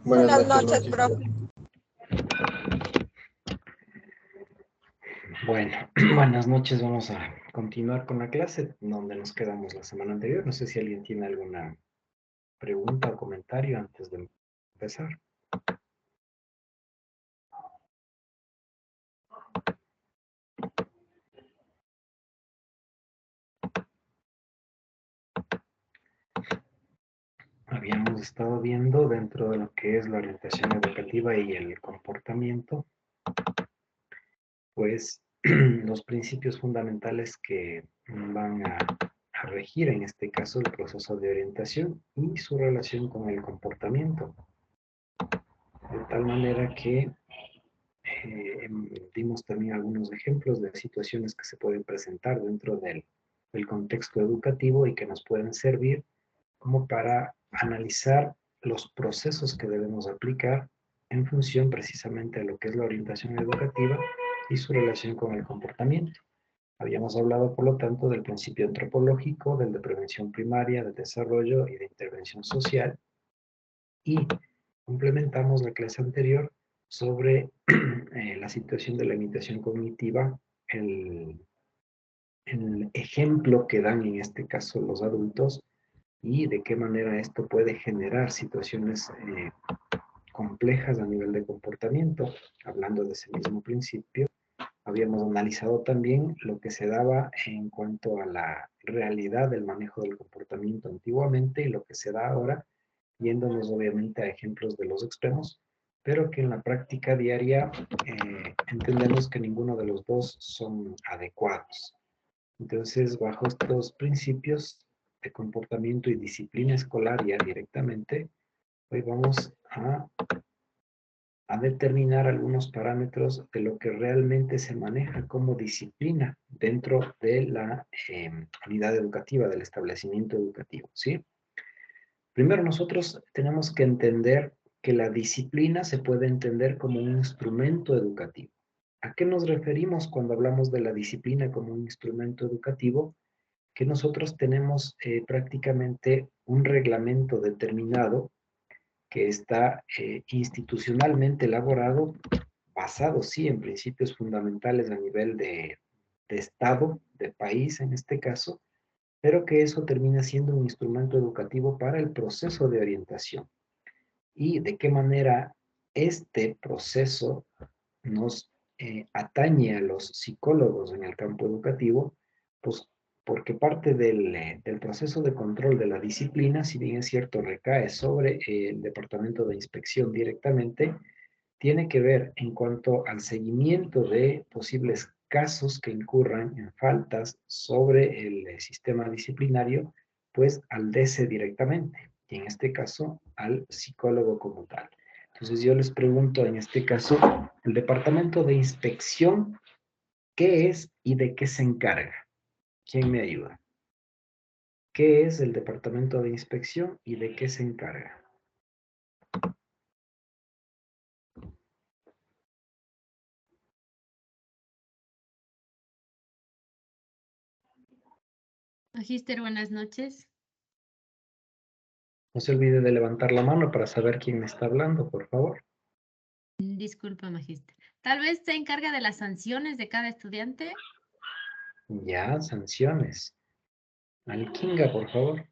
Buenas noches, profe. Bueno, buenas noches. Vamos a continuar con la clase donde nos quedamos la semana anterior. No sé si alguien tiene alguna pregunta o comentario antes de empezar. Habíamos estado viendo dentro de lo que es la orientación educativa y el comportamiento, pues los principios fundamentales que van a regir en este caso el proceso de orientación y su relación con el comportamiento. De tal manera que dimos también algunos ejemplos de situaciones que se pueden presentar dentro del contexto educativo y que nos pueden servir como para analizar los procesos que debemos aplicar en función precisamente de lo que es la orientación educativa y su relación con el comportamiento. Habíamos hablado, por lo tanto, del principio antropológico, del de prevención primaria, de desarrollo y de intervención social, y complementamos la clase anterior sobre la situación de la imitación cognitiva, el ejemplo que dan en este caso los adultos y de qué manera esto puede generar situaciones complejas a nivel de comportamiento. Hablando de ese mismo principio, habíamos analizado también lo que se daba en cuanto a la realidad del manejo del comportamiento antiguamente y lo que se da ahora, yéndonos obviamente a ejemplos de los extremos, pero que en la práctica diaria entendemos que ninguno de los dos son adecuados. Entonces, bajo estos principios de comportamiento y disciplina escolar ya directamente, hoy vamos a determinar algunos parámetros de lo que realmente se maneja como disciplina dentro de la unidad educativa, del establecimiento educativo, ¿sí? Primero nosotros tenemos que entender que la disciplina se puede entender como un instrumento educativo. ¿A qué nos referimos cuando hablamos de la disciplina como un instrumento educativo? Que nosotros tenemos prácticamente un reglamento determinado que está institucionalmente elaborado, basado, sí, en principios fundamentales a nivel de Estado, de país en este caso, pero que eso termina siendo un instrumento educativo para el proceso de orientación. Y de qué manera este proceso nos atañe a los psicólogos en el campo educativo, pues porque parte del proceso de control de la disciplina, si bien es cierto, recae sobre el departamento de inspección directamente, tiene que ver en cuanto al seguimiento de posibles casos que incurran en faltas sobre el sistema disciplinario, pues al DC directamente, y en este caso al psicólogo como tal. Entonces yo les pregunto en este caso, el departamento de inspección, ¿qué es y de qué se encarga? ¿Quién me ayuda? ¿Qué es el departamento de inspección y de qué se encarga? Magíster, buenas noches. No se olvide de levantar la mano para saber quién me está hablando, por favor. Disculpa, Magíster. Tal vez se encarga de las sanciones de cada estudiante. Ya, sanciones. Alquinga, por favor.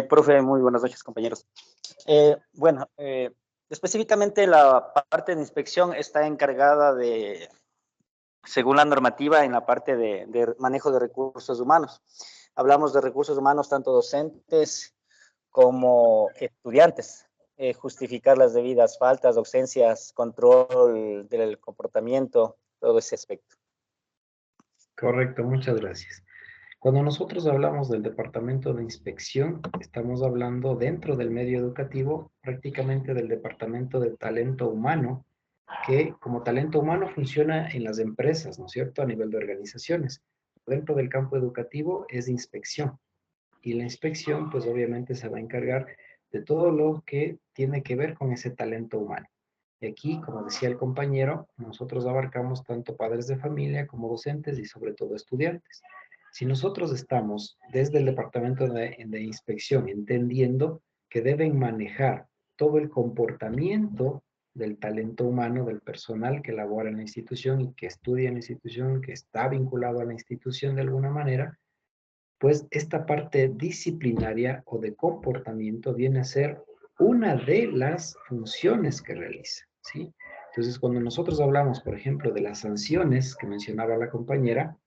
Profe, muy buenas noches, compañeros. Bueno, específicamente la parte de inspección está encargada de, según la normativa, en la parte de manejo de recursos humanos. Hablamos de recursos humanos tanto docentes como estudiantes. Justificar las debidas faltas, ausencias, control del comportamiento, todo ese aspecto. Correcto, muchas gracias. Cuando nosotros hablamos del departamento de inspección, estamos hablando dentro del medio educativo prácticamente del departamento de talento humano, que como talento humano funciona en las empresas, ¿no es cierto?, a nivel de organizaciones. Dentro del campo educativo es inspección. Y la inspección, pues obviamente se va a encargar de todo lo que tiene que ver con ese talento humano. Y aquí, como decía el compañero, nosotros abarcamos tanto padres de familia como docentes y sobre todo estudiantes. Si nosotros estamos desde el departamento de inspección entendiendo que deben manejar todo el comportamiento del talento humano, del personal que labora en la institución y que estudia en la institución, que está vinculado a la institución de alguna manera, pues esta parte disciplinaria o de comportamiento viene a ser una de las funciones que realiza, ¿sí? Entonces, cuando nosotros hablamos, por ejemplo, de las sanciones que mencionaba la compañera,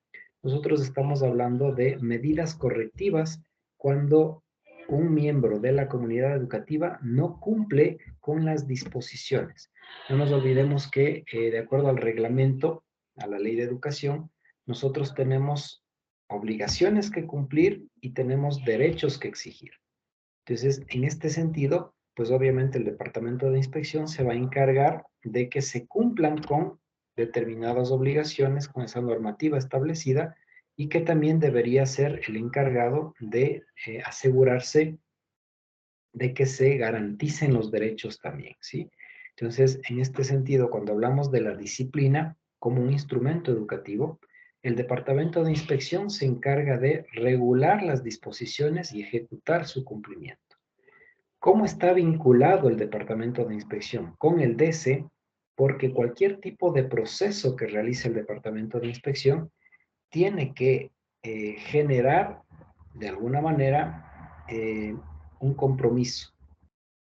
nosotros estamos hablando de medidas correctivas cuando un miembro de la comunidad educativa no cumple con las disposiciones. No nos olvidemos que, de acuerdo al reglamento, a la ley de educación, nosotros tenemos obligaciones que cumplir y tenemos derechos que exigir. Entonces, en este sentido, pues obviamente el Departamento de Inspección se va a encargar de que se cumplan con determinadas obligaciones, con esa normativa establecida, y que también debería ser el encargado de asegurarse de que se garanticen los derechos también, ¿sí? Entonces, en este sentido, cuando hablamos de la disciplina como un instrumento educativo, el Departamento de Inspección se encarga de regular las disposiciones y ejecutar su cumplimiento. ¿Cómo está vinculado el Departamento de Inspección con el DC? Porque cualquier tipo de proceso que realice el Departamento de Inspección tiene que generar, de alguna manera, un compromiso.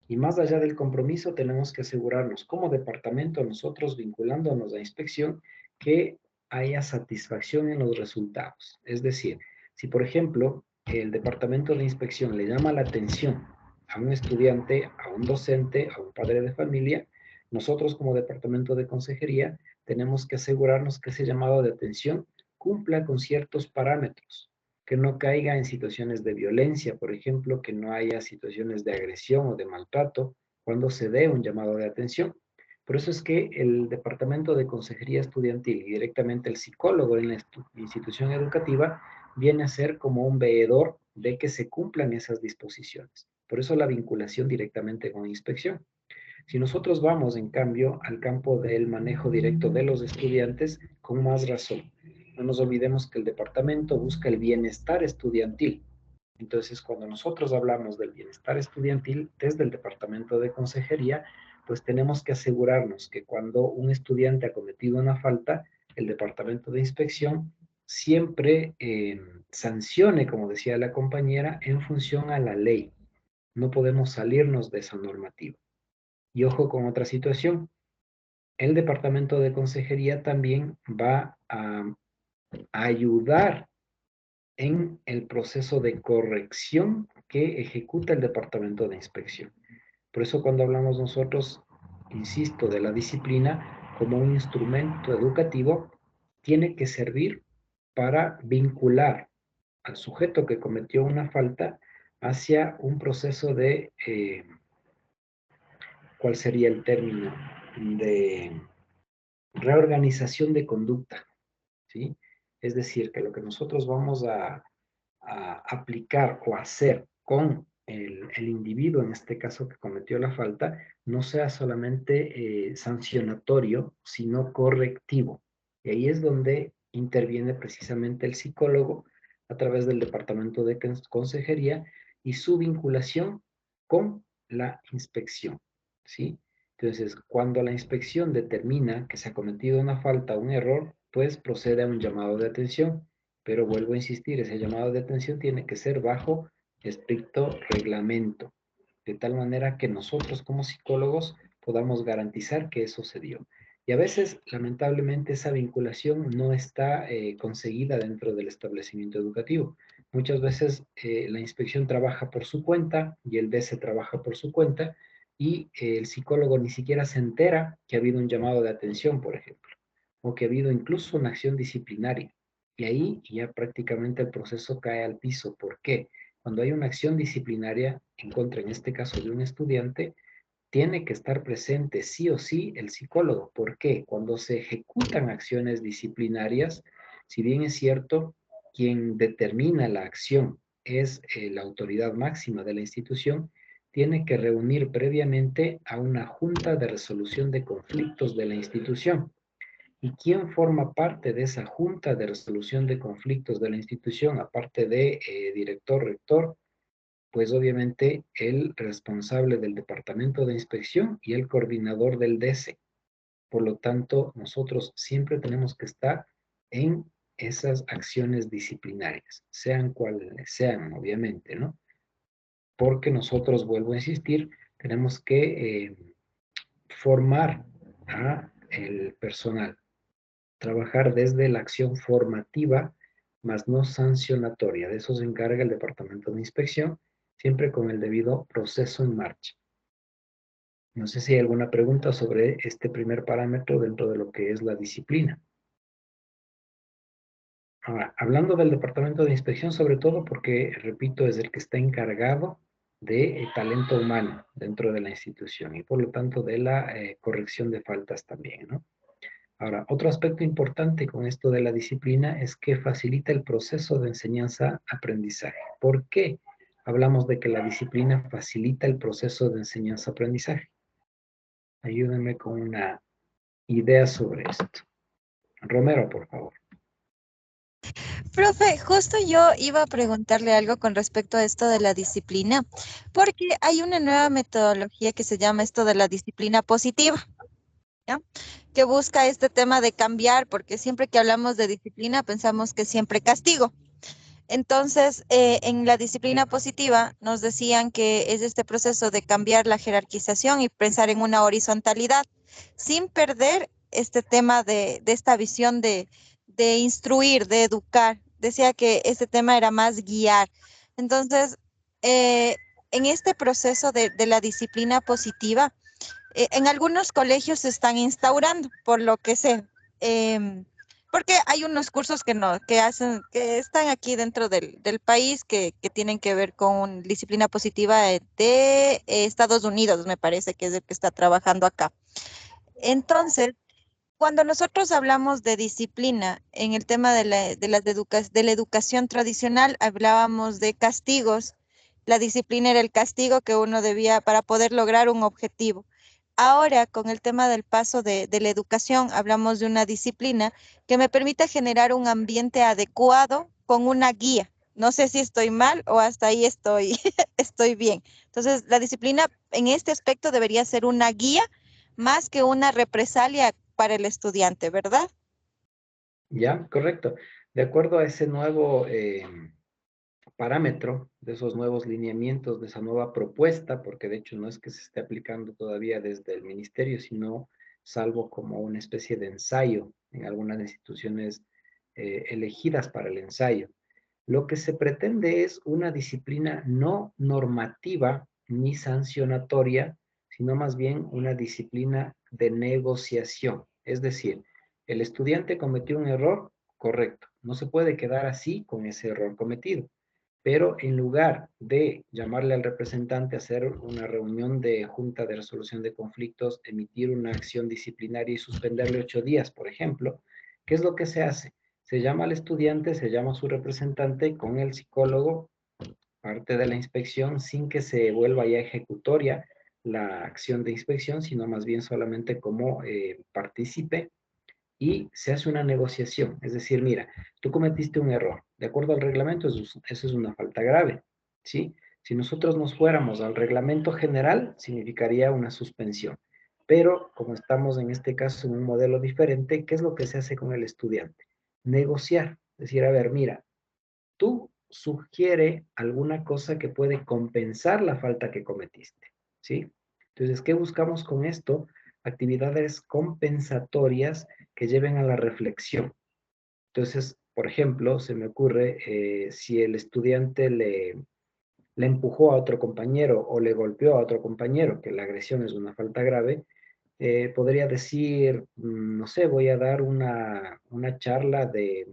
Y más allá del compromiso, tenemos que asegurarnos como departamento, nosotros vinculándonos a inspección, que haya satisfacción en los resultados. Es decir, si por ejemplo el departamento de inspección le llama la atención a un estudiante, a un docente, a un padre de familia, nosotros como departamento de consejería tenemos que asegurarnos que ese llamado de atención cumpla con ciertos parámetros, que no caiga en situaciones de violencia, por ejemplo, que no haya situaciones de agresión o de maltrato cuando se dé un llamado de atención. Por eso es que el Departamento de Consejería Estudiantil y directamente el psicólogo en la institución educativa viene a ser como un veedor de que se cumplan esas disposiciones. Por eso la vinculación directamente con inspección. Si nosotros vamos, en cambio, al campo del manejo directo de los estudiantes, con más razón. No nos olvidemos que el departamento busca el bienestar estudiantil. Entonces, cuando nosotros hablamos del bienestar estudiantil desde el departamento de consejería, pues tenemos que asegurarnos que cuando un estudiante ha cometido una falta, el departamento de inspección siempre sancione, como decía la compañera, en función a la ley. No podemos salirnos de esa normativa. Y ojo con otra situación, el departamento de consejería también va a ayudar en el proceso de corrección que ejecuta el departamento de inspección. Por eso cuando hablamos nosotros, insisto, de la disciplina como un instrumento educativo, tiene que servir para vincular al sujeto que cometió una falta hacia un proceso de ¿cuál sería el término? De reorganización de conducta, ¿sí? Es decir, que lo que nosotros vamos a aplicar o hacer con el individuo, en este caso que cometió la falta, no sea solamente sancionatorio, sino correctivo. Y ahí es donde interviene precisamente el psicólogo a través del departamento de consejería y su vinculación con la inspección, ¿sí? Entonces, cuando la inspección determina que se ha cometido una falta o un error, pues procede a un llamado de atención. Pero vuelvo a insistir, ese llamado de atención tiene que ser bajo estricto reglamento, de tal manera que nosotros como psicólogos podamos garantizar que eso se dio. Y a veces, lamentablemente, esa vinculación no está conseguida dentro del establecimiento educativo. Muchas veces la inspección trabaja por su cuenta y el DC trabaja por su cuenta y el psicólogo ni siquiera se entera que ha habido un llamado de atención, por ejemplo, o que ha habido incluso una acción disciplinaria. Y ahí ya prácticamente el proceso cae al piso. ¿Por qué? Cuando hay una acción disciplinaria en contra, en este caso, de un estudiante, tiene que estar presente sí o sí el psicólogo. ¿Por qué? Cuando se ejecutan acciones disciplinarias, si bien es cierto, quien determina la acción es la autoridad máxima de la institución, tiene que reunir previamente a una junta de resolución de conflictos de la institución. ¿Y quién forma parte de esa junta de resolución de conflictos de la institución, aparte de director, rector? pues obviamente el responsable del departamento de inspección y el coordinador del DC. Por lo tanto, nosotros siempre tenemos que estar en esas acciones disciplinarias, sean cuales sean, obviamente, ¿no? Porque nosotros, vuelvo a insistir, tenemos que formar a el personal, trabajar desde la acción formativa, más no sancionatoria. De eso se encarga el Departamento de Inspección, siempre con el debido proceso en marcha. No sé si hay alguna pregunta sobre este primer parámetro dentro de lo que es la disciplina. Ahora, hablando del Departamento de Inspección, sobre todo porque, repito, es el que está encargado de talento humano dentro de la institución y por lo tanto de la corrección de faltas también, ¿no? Ahora, otro aspecto importante con esto de la disciplina es que facilita el proceso de enseñanza-aprendizaje. ¿Por qué hablamos de que la disciplina facilita el proceso de enseñanza-aprendizaje? Ayúdenme con una idea sobre esto. Romero, por favor. Profe, justo yo iba a preguntarle algo con respecto a esto de la disciplina, porque hay una nueva metodología que se llama esto de la disciplina positiva, ¿ya? Que busca este tema de cambiar, porque siempre que hablamos de disciplina pensamos que siempre castigo. Entonces, en la disciplina positiva nos decían que es este proceso de cambiar la jerarquización y pensar en una horizontalidad, sin perder este tema de esta visión de instruir, de educar. Decía que este tema era más guiar. Entonces, eh, en este proceso de la disciplina positiva, en algunos colegios se están instaurando, por lo que sé. Porque hay unos cursos que no, que hacen, que están aquí dentro del país que tienen que ver con disciplina positiva de Estados Unidos, me parece que es el que está trabajando acá. Entonces, cuando nosotros hablamos de disciplina en el tema de la educación tradicional, hablábamos de castigos. La disciplina era el castigo que uno debía para poder lograr un objetivo. Ahora, con el tema del paso de la educación, hablamos de una disciplina que me permite generar un ambiente adecuado con una guía. No sé si estoy mal o hasta ahí estoy, estoy bien. Entonces, la disciplina en este aspecto debería ser una guía más que una represalia para el estudiante, ¿verdad? Ya, correcto. De acuerdo a ese nuevo parámetro, de esos nuevos lineamientos, de esa nueva propuesta, porque de hecho no es que se esté aplicando todavía desde el ministerio, sino salvo como una especie de ensayo en algunas instituciones elegidas para el ensayo. Lo que se pretende es una disciplina no normativa ni sancionatoria, sino más bien una disciplina de negociación. Es decir, el estudiante cometió un error, correcto. No se puede quedar así con ese error cometido. Pero en lugar de llamarle al representante a hacer una reunión de junta de resolución de conflictos, emitir una acción disciplinaria y suspenderle 8 días, por ejemplo, ¿qué es lo que se hace? Se llama al estudiante, se llama a su representante con el psicólogo, parte de la inspección, sin que se vuelva ya ejecutoria la acción de inspección, sino más bien solamente como partícipe y se hace una negociación. Es decir, mira, tú cometiste un error. De acuerdo al reglamento, eso es una falta grave, ¿sí? Si nosotros nos fuéramos al reglamento general, significaría una suspensión. Pero como estamos en este caso en un modelo diferente, ¿qué es lo que se hace con el estudiante? Negociar. Es decir, a ver, mira, tú sugiere alguna cosa que puede compensar la falta que cometiste, ¿sí? Entonces, ¿qué buscamos con esto? Actividades compensatorias que lleven a la reflexión. Entonces, por ejemplo, se me ocurre, si el estudiante le empujó a otro compañero o le golpeó a otro compañero, que la agresión es una falta grave, podría decir, no sé, voy a dar una charla de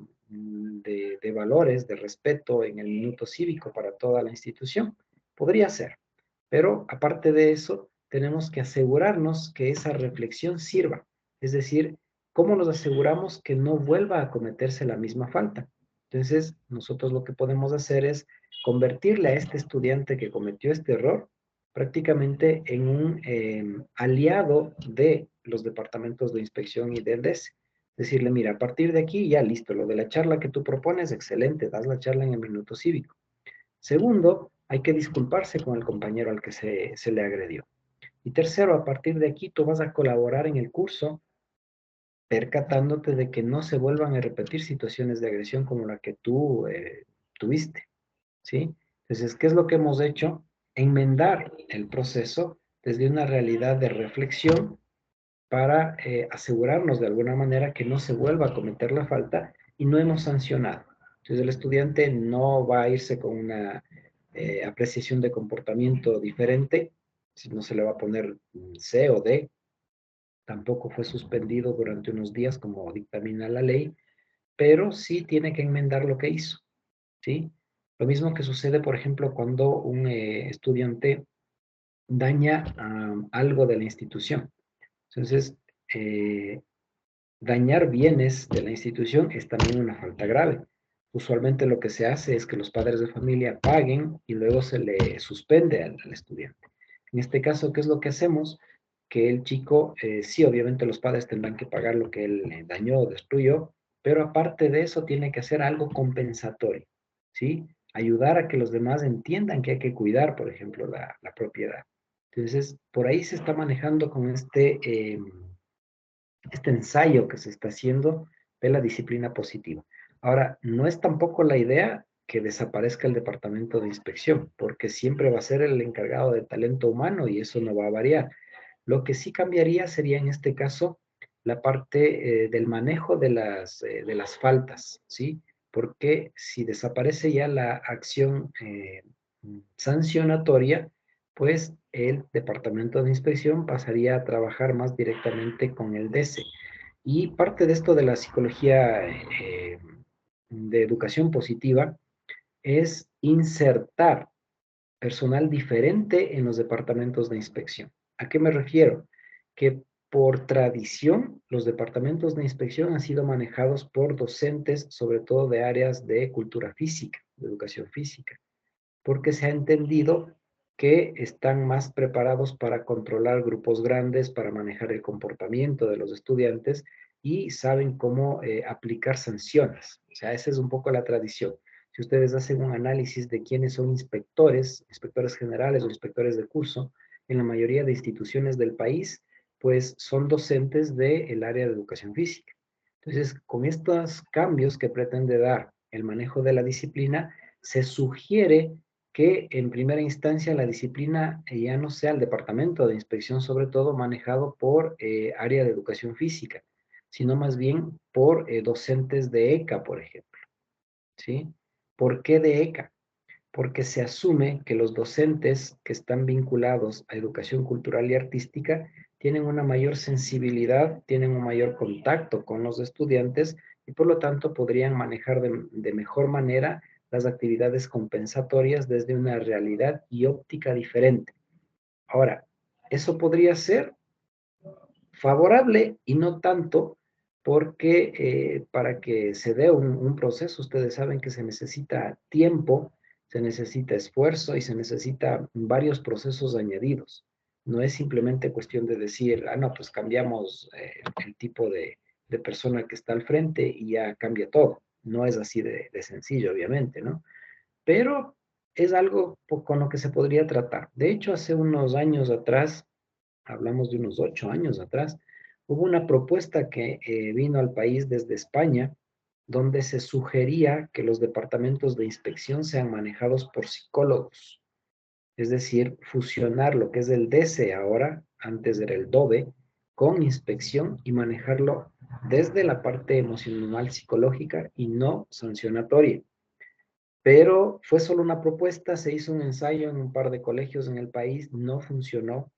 valores, de respeto en el minuto cívico para toda la institución. Podría ser, pero aparte de eso, tenemos que asegurarnos que esa reflexión sirva. Es decir, ¿cómo nos aseguramos que no vuelva a cometerse la misma falta? Entonces, nosotros lo que podemos hacer es convertirle a este estudiante que cometió este error prácticamente en un aliado de los departamentos de inspección y del DES. Decirle, mira, a partir de aquí ya listo, lo de la charla que tú propones, excelente, das la charla en el minuto cívico. Segundo, hay que disculparse con el compañero al que se le agredió. Y tercero, a partir de aquí tú vas a colaborar en el curso percatándote de que no se vuelvan a repetir situaciones de agresión como la que tú tuviste, ¿sí? Entonces, ¿qué es lo que hemos hecho? Enmendar el proceso desde una realidad de reflexión para asegurarnos de alguna manera que no se vuelva a cometer la falta y no hemos sancionado. Entonces, el estudiante no va a irse con una apreciación de comportamiento diferente, si no se le va a poner C o D, tampoco fue suspendido durante unos días como dictamina la ley, pero sí tiene que enmendar lo que hizo, ¿sí? Lo mismo que sucede, por ejemplo, cuando un estudiante daña algo de la institución. Entonces, dañar bienes de la institución es también una falta grave. Usualmente lo que se hace es que los padres de familia paguen y luego se le suspende al estudiante. En este caso, ¿qué es lo que hacemos? Que el chico, sí, obviamente los padres tendrán que pagar lo que él dañó o destruyó, pero aparte de eso tiene que hacer algo compensatorio, ¿sí? Ayudar a que los demás entiendan que hay que cuidar, por ejemplo, la propiedad. Entonces, por ahí se está manejando con este ensayo que se está haciendo de la disciplina positiva. Ahora, no es tampoco la idea que desaparezca el departamento de inspección, porque siempre va a ser el encargado de talento humano y eso no va a variar. Lo que sí cambiaría sería en este caso la parte del manejo de las faltas, ¿sí? Porque si desaparece ya la acción sancionatoria, pues el departamento de inspección pasaría a trabajar más directamente con el DESE. Y parte de esto de la psicología de educación positiva es insertar personal diferente en los departamentos de inspección. ¿A qué me refiero? Que por tradición los departamentos de inspección han sido manejados por docentes, sobre todo de áreas de cultura física, de educación física, porque se ha entendido que están más preparados para controlar grupos grandes, para manejar el comportamiento de los estudiantes y saben cómo aplicar sanciones. O sea, esa es un poco la tradición. Si ustedes hacen un análisis de quiénes son inspectores, inspectores generales o inspectores de curso, en la mayoría de instituciones del país, pues son docentes del área de educación física. Entonces, con estos cambios que pretende dar el manejo de la disciplina, se sugiere que en primera instancia la disciplina ya no sea el departamento de inspección, sobre todo manejado por área de educación física, sino más bien por docentes de ECA, por ejemplo, ¿sí? ¿Por qué de ECA? Porque se asume que los docentes que están vinculados a educación cultural y artística tienen una mayor sensibilidad, tienen un mayor contacto con los estudiantes y por lo tanto podrían manejar de mejor manera las actividades compensatorias desde una realidad y óptica diferente. Ahora, eso podría ser favorable y no tanto porque para que se dé un proceso, ustedes saben que se necesita tiempo, se necesita esfuerzo y se necesita varios procesos añadidos. No es simplemente cuestión de decir, ah, no, pues cambiamos el tipo de persona que está al frente y ya cambia todo. No es así de sencillo, obviamente, ¿no? Pero es algo con lo que se podría tratar. De hecho, hace unos años atrás, hablamos de unos 8 años atrás, hubo una propuesta que vino al país desde España, donde se sugería que los departamentos de inspección sean manejados por psicólogos, es decir, fusionar lo que es el DESE ahora, antes era el DOBE, con inspección y manejarlo desde la parte emocional psicológica y no sancionatoria. Pero fue solo una propuesta, se hizo un ensayo en un par de colegios en el país, no funcionó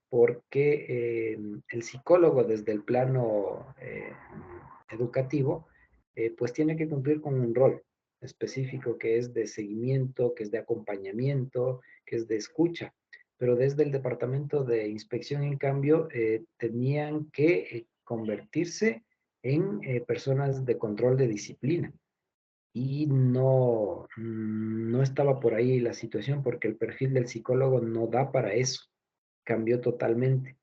porque el psicólogo desde el plano educativo, pues tiene que cumplir con un rol específico que es de seguimiento, que es de acompañamiento, que es de escucha. Pero desde el departamento de inspección, en cambio, tenían que convertirse en personas de control de disciplina. Y no estaba por ahí la situación porque el perfil del psicólogo no da para eso. Cambió totalmente,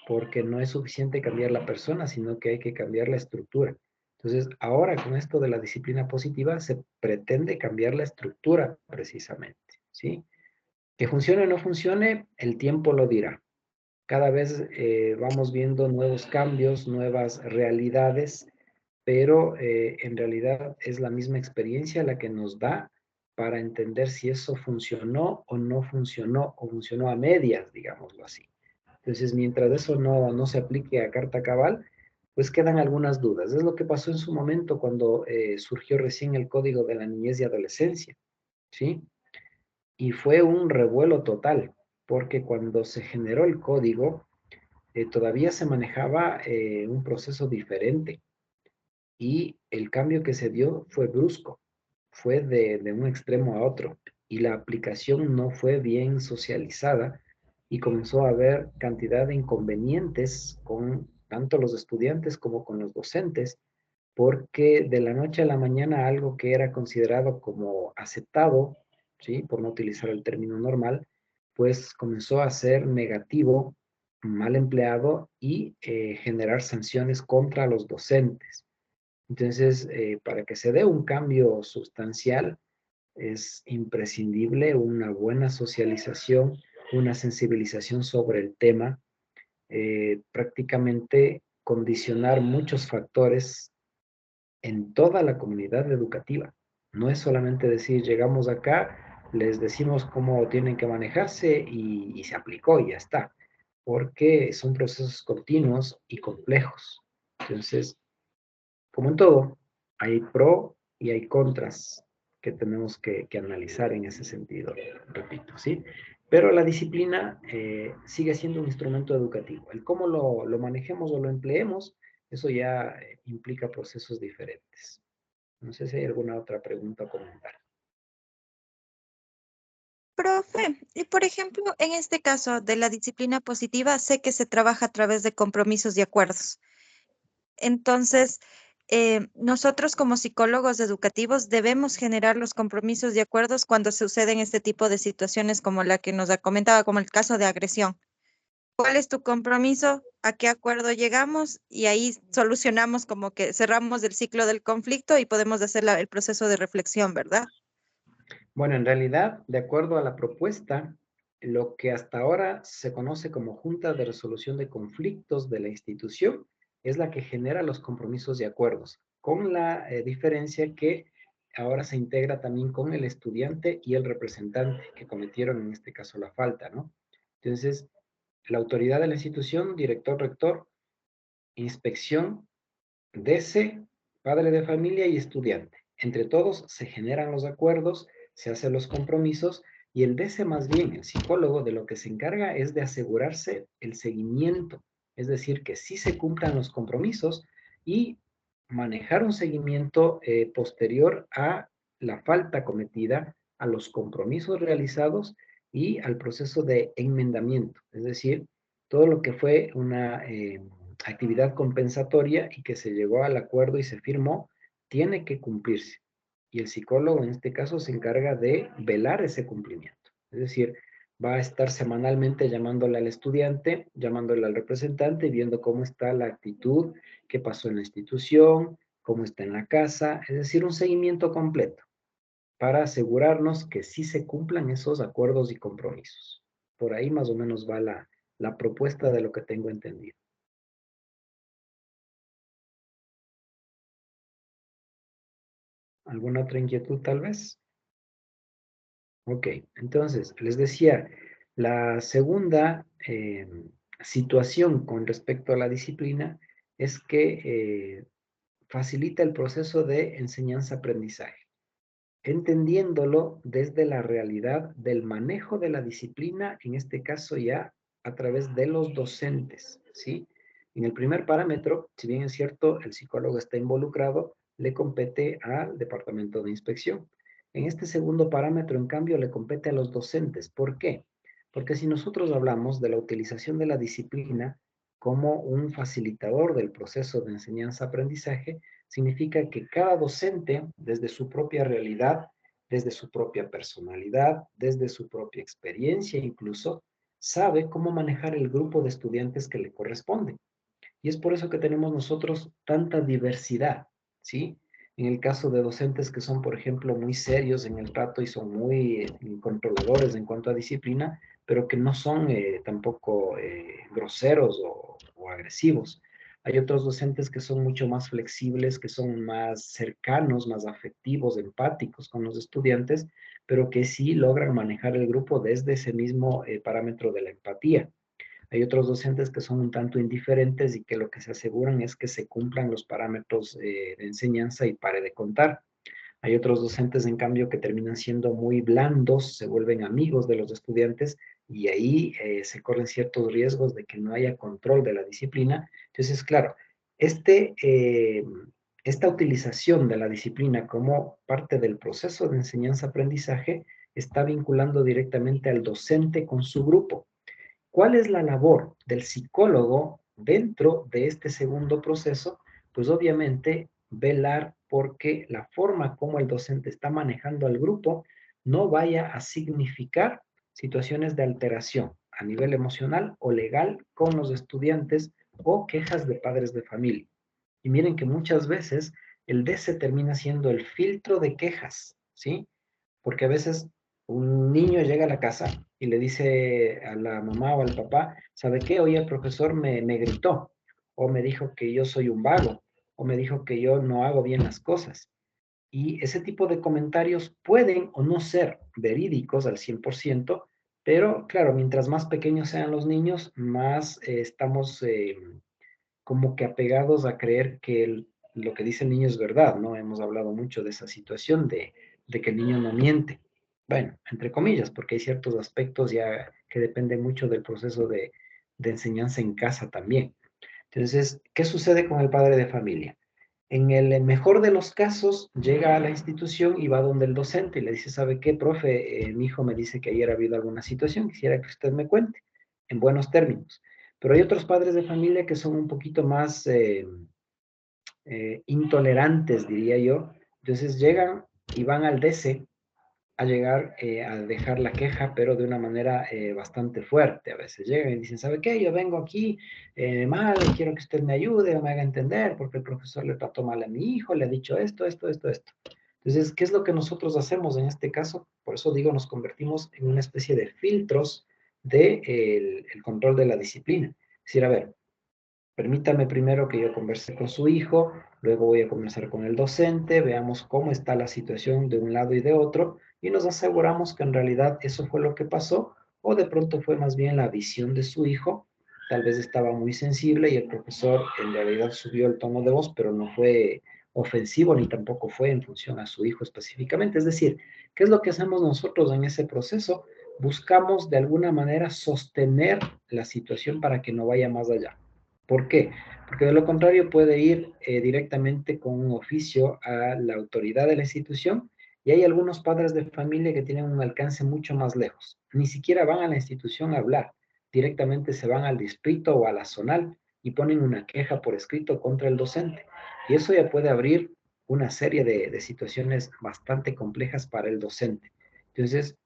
porque no es suficiente cambiar la persona, sino que hay que cambiar la estructura. Entonces, ahora con esto de la disciplina positiva se pretende cambiar la estructura precisamente, ¿sí? Que funcione o no funcione, el tiempo lo dirá. Cada vez vamos viendo nuevos cambios, nuevas realidades, pero en realidad es la misma experiencia la que nos da para entender si eso funcionó o no funcionó, o funcionó a medias, digámoslo así. Entonces, mientras eso no se aplique a carta cabal, pues quedan algunas dudas. Es lo que pasó en su momento cuando surgió recién el Código de la Niñez y Adolescencia, ¿sí? Y fue un revuelo total, porque cuando se generó el código, todavía se manejaba un proceso diferente y el cambio que se dio fue brusco, fue de un extremo a otro y la aplicación no fue bien socializada y comenzó a haber cantidad de inconvenientes con tanto los estudiantes como con los docentes, porque de la noche a la mañana algo que era considerado como aceptado, ¿sí? Por no utilizar el término normal, pues comenzó a ser negativo, mal empleado y generar sanciones contra los docentes. Entonces, para que se dé un cambio sustancial, es imprescindible una buena socialización, una sensibilización sobre el tema, prácticamente condicionar muchos factores en toda la comunidad educativa. No es solamente decir, llegamos acá, les decimos cómo tienen que manejarse y se aplicó y ya está, porque son procesos continuos y complejos. Entonces, como en todo, hay pro y hay contras que tenemos que analizar en ese sentido, repito, ¿sí? Pero la disciplina sigue siendo un instrumento educativo. El cómo lo manejemos o lo empleemos, eso ya implica procesos diferentes. No sé si hay alguna otra pregunta o comentar. Profe, y por ejemplo, en este caso de la disciplina positiva, sé que se trabaja a través de compromisos y acuerdos. Entonces, nosotros como psicólogos educativos debemos generar los compromisos y acuerdos cuando suceden este tipo de situaciones como la que nos ha comentado, como el caso de agresión. ¿Cuál es tu compromiso? ¿A qué acuerdo llegamos? Y ahí solucionamos como que cerramos el ciclo del conflicto y podemos hacer el proceso de reflexión, ¿verdad? Bueno, en realidad, de acuerdo a la propuesta, lo que hasta ahora se conoce como Junta de Resolución de Conflictos de la institución es la que genera los compromisos y acuerdos, con la diferencia que ahora se integra también con el estudiante y el representante que cometieron en este caso la falta, ¿no? Entonces, la autoridad de la institución, director, rector, inspección, DC, padre de familia y estudiante. Entre todos se generan los acuerdos, se hacen los compromisos y el DC más bien, el psicólogo, de lo que se encarga es de asegurarse el seguimiento, es decir, que sí se cumplan los compromisos y manejar un seguimiento posterior a la falta cometida, a los compromisos realizados y al proceso de enmendamiento, es decir, todo lo que fue una actividad compensatoria y que se llegó al acuerdo y se firmó, tiene que cumplirse. Y el psicólogo en este caso se encarga de velar ese cumplimiento. Es decir, va a estar semanalmente llamándole al estudiante, llamándole al representante, viendo cómo está la actitud, qué pasó en la institución, cómo está en la casa, es decir, un seguimiento completo para asegurarnos que sí se cumplan esos acuerdos y compromisos. Por ahí más o menos va la propuesta de lo que tengo entendido. ¿Alguna otra inquietud tal vez? Ok, entonces, les decía, la segunda situación con respecto a la disciplina es que facilita el proceso de enseñanza-aprendizaje, entendiéndolo desde la realidad del manejo de la disciplina, en este caso ya a través de los docentes, ¿sí? En el primer parámetro, si bien es cierto, el psicólogo está involucrado, le compete al departamento de inspección. En este segundo parámetro, en cambio, le compete a los docentes. ¿Por qué? Porque si nosotros hablamos de la utilización de la disciplina como un facilitador del proceso de enseñanza-aprendizaje, significa que cada docente, desde su propia realidad, desde su propia personalidad, desde su propia experiencia incluso, sabe cómo manejar el grupo de estudiantes que le corresponde. Y es por eso que tenemos nosotros tanta diversidad, ¿sí? En el caso de docentes que son, por ejemplo, muy serios en el trato y son muy controladores en cuanto a disciplina, pero que no son tampoco groseros o agresivos. Hay otros docentes que son mucho más flexibles, que son más cercanos, más afectivos, empáticos con los estudiantes, pero que sí logran manejar el grupo desde ese mismo parámetro de la empatía. Hay otros docentes que son un tanto indiferentes y que lo que se aseguran es que se cumplan los parámetros de enseñanza y pare de contar. Hay otros docentes, en cambio, que terminan siendo muy blandos, se vuelven amigos de los estudiantes y ahí se corren ciertos riesgos de que no haya control de la disciplina. Entonces, claro, este, esta utilización de la disciplina como parte del proceso de enseñanza-aprendizaje está vinculando directamente al docente con su grupo. ¿Cuál es la labor del psicólogo dentro de este segundo proceso? Pues obviamente velar porque la forma como el docente está manejando al grupo no vaya a significar situaciones de alteración a nivel emocional o legal con los estudiantes o quejas de padres de familia. Y miren que muchas veces el DC termina siendo el filtro de quejas, ¿sí? Porque a veces un niño llega a la casa y le dice a la mamá o al papá, ¿sabe qué? Hoy el profesor me gritó, o me dijo que yo soy un vago, o me dijo que yo no hago bien las cosas. Y ese tipo de comentarios pueden o no ser verídicos al 100%, pero claro, mientras más pequeños sean los niños, más estamos como que apegados a creer que lo que dice el niño es verdad, ¿no? Hemos hablado mucho de esa situación de que el niño no miente. Bueno, entre comillas, porque hay ciertos aspectos ya que dependen mucho del proceso de enseñanza en casa también. Entonces, ¿qué sucede con el padre de familia? En el mejor de los casos, llega a la institución y va donde el docente y le dice, ¿sabe qué, profe? Mi hijo me dice que ayer ha habido alguna situación, quisiera que usted me cuente, en buenos términos. Pero hay otros padres de familia que son un poquito más intolerantes, diría yo. Entonces llegan y van al DC a llegar a dejar la queja, pero de una manera bastante fuerte. A veces llegan y dicen, ¿sabe qué? Yo vengo aquí mal, quiero que usted me ayude o me haga entender, porque el profesor le trató mal a mi hijo, le ha dicho esto, esto, esto, esto. Entonces, ¿qué es lo que nosotros hacemos en este caso? Por eso digo, nos convertimos en una especie de filtros del de, el control de la disciplina. Es decir, a ver, permítame primero que yo converse con su hijo, luego voy a conversar con el docente, veamos cómo está la situación de un lado y de otro, y nos aseguramos que en realidad eso fue lo que pasó, o de pronto fue más bien la visión de su hijo, tal vez estaba muy sensible y el profesor en realidad subió el tono de voz, pero no fue ofensivo ni tampoco fue en función a su hijo específicamente. Es decir, ¿qué es lo que hacemos nosotros en ese proceso? Buscamos de alguna manera sostener la situación para que no vaya más allá. ¿Por qué? Porque de lo contrario puede ir directamente con un oficio a la autoridad de la institución y hay algunos padres de familia que tienen un alcance mucho más lejos. Ni siquiera van a la institución a hablar, directamente se van al distrito o a la zonal y ponen una queja por escrito contra el docente. Y eso ya puede abrir una serie de situaciones bastante complejas para el docente. Entonces,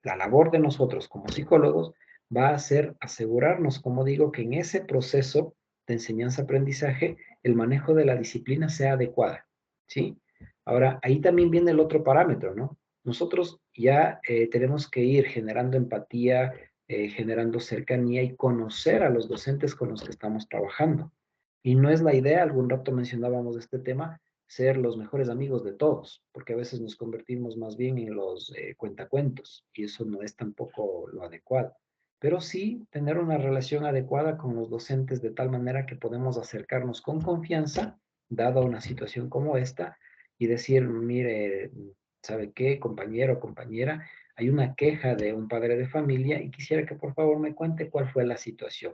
la labor de nosotros como psicólogos va a ser asegurarnos, como digo, que en ese proceso de enseñanza-aprendizaje, el manejo de la disciplina sea adecuada, ¿sí? Ahora, ahí también viene el otro parámetro, ¿no? Nosotros ya tenemos que ir generando empatía, generando cercanía y conocer a los docentes con los que estamos trabajando. Y no es la idea, algún rato mencionábamos este tema, ser los mejores amigos de todos, porque a veces nos convertimos más bien en los cuentacuentos y eso no es tampoco lo adecuado, pero sí tener una relación adecuada con los docentes de tal manera que podemos acercarnos con confianza, dada una situación como esta, y decir, mire, ¿sabe qué, compañero o compañera? Hay una queja de un padre de familia y quisiera que por favor me cuente cuál fue la situación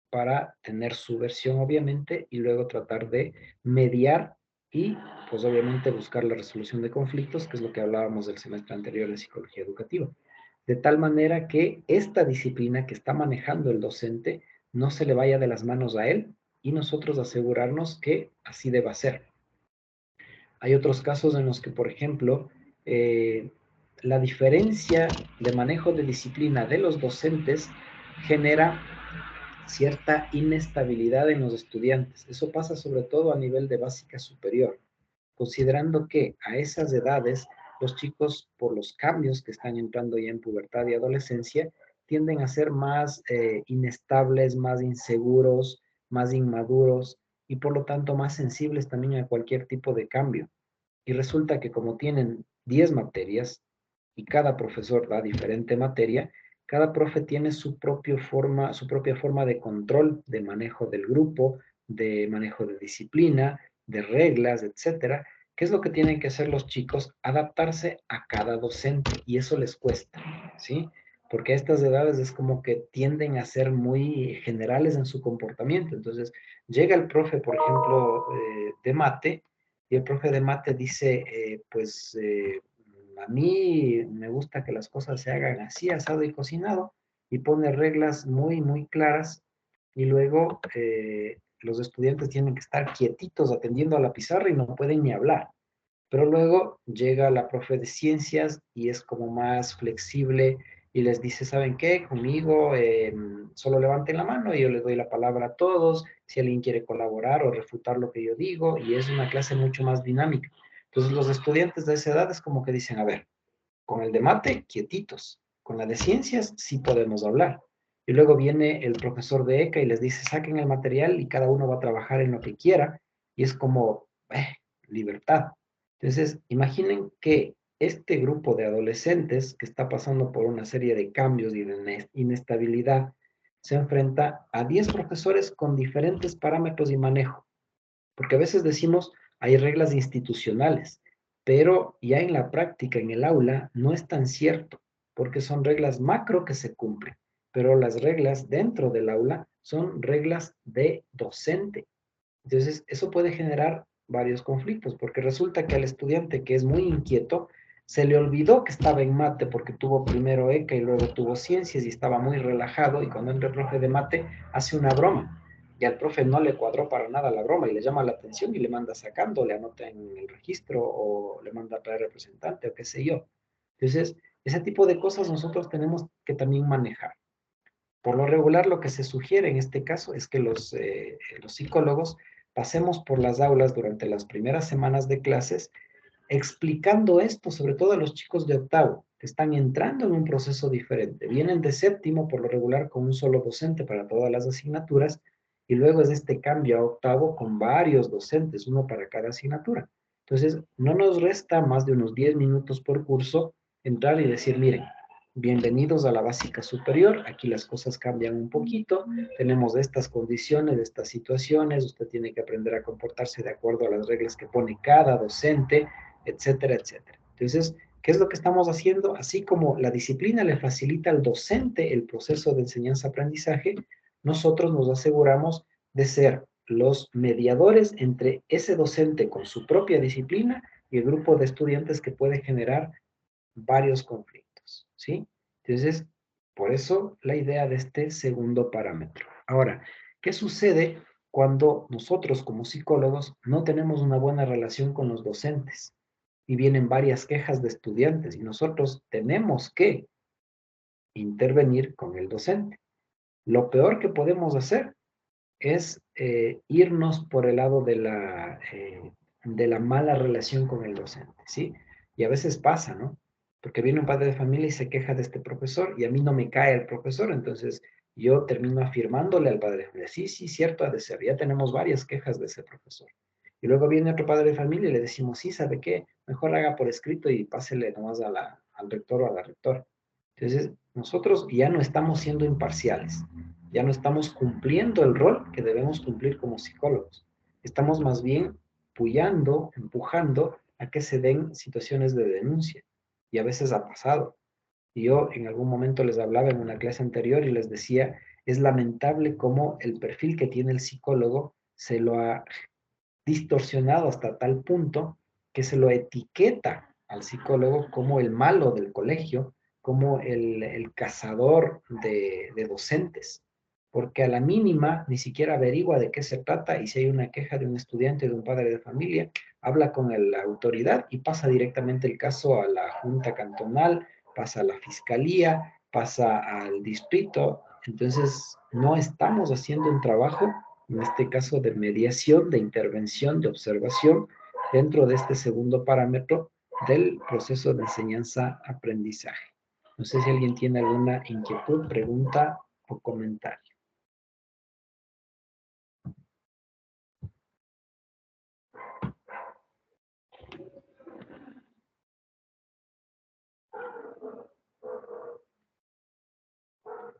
para tener su versión, obviamente, y luego tratar de mediar y, pues obviamente, buscar la resolución de conflictos, que es lo que hablábamos del semestre anterior de psicología educativa. De tal manera que esta disciplina que está manejando el docente no se le vaya de las manos a él y nosotros asegurarnos que así deba ser. Hay otros casos en los que, por ejemplo, la diferencia de manejo de disciplina de los docentes genera cierta inestabilidad en los estudiantes. Eso pasa sobre todo a nivel de básica superior. considerando que a esas edades los chicos, por los cambios que están entrando ya en pubertad y adolescencia, tienden a ser más inestables, más inseguros, más inmaduros y por lo tanto más sensibles también a cualquier tipo de cambio. Y resulta que como tienen 10 materias y cada profesor da diferente materia, cada profe tiene su propia forma de control, de manejo del grupo, de manejo de disciplina, de reglas, etcétera. ¿Qué es lo que tienen que hacer los chicos? Adaptarse a cada docente y eso les cuesta, ¿sí? Porque a estas edades es como que tienden a ser muy generales en su comportamiento. Entonces, llega el profe, por ejemplo, de mate, y el profe de mate dice, a mí me gusta que las cosas se hagan así, asado y cocinado, y pone reglas muy, muy claras, y luego los estudiantes tienen que estar quietitos atendiendo a la pizarra y no pueden ni hablar. Pero luego llega la profe de ciencias y es como más flexible y les dice, ¿saben qué? Conmigo solo levanten la mano y yo les doy la palabra a todos, si alguien quiere colaborar o refutar lo que yo digo, y es una clase mucho más dinámica. Entonces los estudiantes de esa edad es como que dicen, a ver, con el de mate, quietitos, con la de ciencias sí podemos hablar. Y luego viene el profesor de ECA y les dice, saquen el material y cada uno va a trabajar en lo que quiera, y es como, libertad. Entonces, imaginen que este grupo de adolescentes que está pasando por una serie de cambios y de inestabilidad se enfrenta a 10 profesores con diferentes parámetros y manejo. Porque a veces decimos, hay reglas institucionales, pero ya en la práctica, en el aula, no es tan cierto, porque son reglas macro que se cumplen, pero las reglas dentro del aula son reglas de docente. Entonces, eso puede generar varios conflictos, porque resulta que al estudiante que es muy inquieto, se le olvidó que estaba en mate porque tuvo primero ECA y luego tuvo ciencias y estaba muy relajado, y cuando entra el profe de mate hace una broma y al profe no le cuadró para nada la broma y le llama la atención y le manda sacando, le anota en el registro o le manda para el representante o qué sé yo. Entonces, ese tipo de cosas nosotros tenemos que también manejar. Por lo regular, lo que se sugiere en este caso es que los psicólogos pasemos por las aulas durante las primeras semanas de clases explicando esto, sobre todo a los chicos de octavo, que están entrando en un proceso diferente. Vienen de séptimo, por lo regular, con un solo docente para todas las asignaturas, y luego es este cambio a octavo con varios docentes, uno para cada asignatura. Entonces, no nos resta más de unos 10 minutos por curso entrar y decir, miren, bienvenidos a la básica superior, aquí las cosas cambian un poquito, tenemos estas condiciones, estas situaciones, usted tiene que aprender a comportarse de acuerdo a las reglas que pone cada docente, etcétera, etcétera. Entonces, ¿qué es lo que estamos haciendo? Así como la disciplina le facilita al docente el proceso de enseñanza-aprendizaje, nosotros nos aseguramos de ser los mediadores entre ese docente con su propia disciplina y el grupo de estudiantes que puede generar varios conflictos, ¿sí? Entonces, por eso la idea de este segundo parámetro. Ahora, ¿qué sucede cuando nosotros como psicólogos no tenemos una buena relación con los docentes? Y vienen varias quejas de estudiantes y nosotros tenemos que intervenir con el docente. Lo peor que podemos hacer es irnos por el lado de la mala relación con el docente, ¿sí? Y a veces pasa, ¿no? Porque viene un padre de familia y se queja de este profesor y a mí no me cae el profesor, entonces yo termino afirmándole al padre de familia, sí, sí, cierto, ha de ser, ya tenemos varias quejas de ese profesor. Y luego viene otro padre de familia y le decimos, sí, ¿sabe qué? Mejor haga por escrito y pásele nomás al rector o a la rectora. Entonces, nosotros ya no estamos siendo imparciales, ya no estamos cumpliendo el rol que debemos cumplir como psicólogos. Estamos más bien puyando, empujando a que se den situaciones de denuncia. Y a veces ha pasado. Y yo en algún momento les hablaba en una clase anterior y les decía, es lamentable cómo el perfil que tiene el psicólogo se lo ha distorsionado hasta tal punto que se lo etiqueta al psicólogo como el malo del colegio, como el cazador de docentes, porque a la mínima ni siquiera averigua de qué se trata y si hay una queja de un estudiante, de un padre de familia, habla con la autoridad y pasa directamente el caso a la junta cantonal, pasa a la fiscalía, pasa al distrito. Entonces, no estamos haciendo un trabajo en este caso de mediación, de intervención, de observación, dentro de este segundo parámetro del proceso de enseñanza-aprendizaje. No sé si alguien tiene alguna inquietud, pregunta o comentario.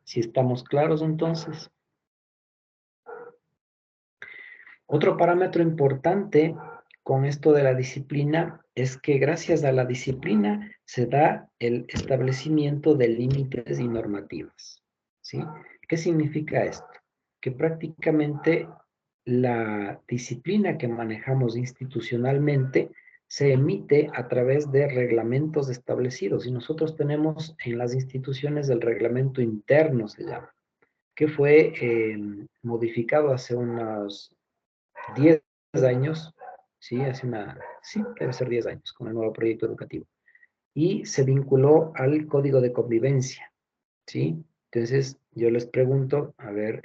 Si estamos claros, entonces. Otro parámetro importante con esto de la disciplina es que gracias a la disciplina se da el establecimiento de límites y normativas, ¿sí? ¿Qué significa esto? Que prácticamente la disciplina que manejamos institucionalmente se emite a través de reglamentos establecidos y nosotros tenemos en las instituciones el reglamento interno, se llama, que fue modificado hace unos 10 años, sí, sí, debe ser 10 años con el nuevo proyecto educativo. Y se vinculó al código de convivencia, ¿sí? Entonces, yo les pregunto, a ver,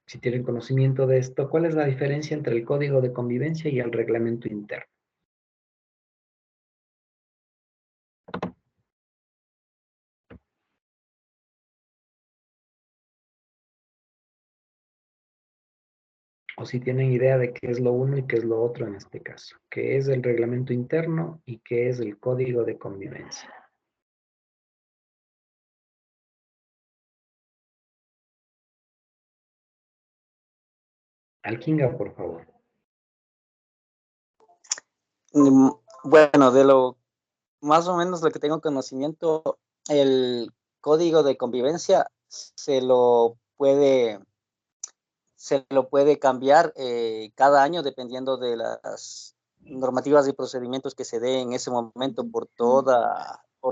si tienen conocimiento de esto, ¿cuál es la diferencia entre el código de convivencia y el reglamento interno? O si tienen idea de qué es lo uno y qué es lo otro en este caso. ¿Qué es el reglamento interno y qué es el código de convivencia? Alquinga, por favor. Bueno, de lo más o menos lo que tengo conocimiento, el código de convivencia se lo puede cambiar cada año dependiendo de las normativas y procedimientos que se dé en ese momento por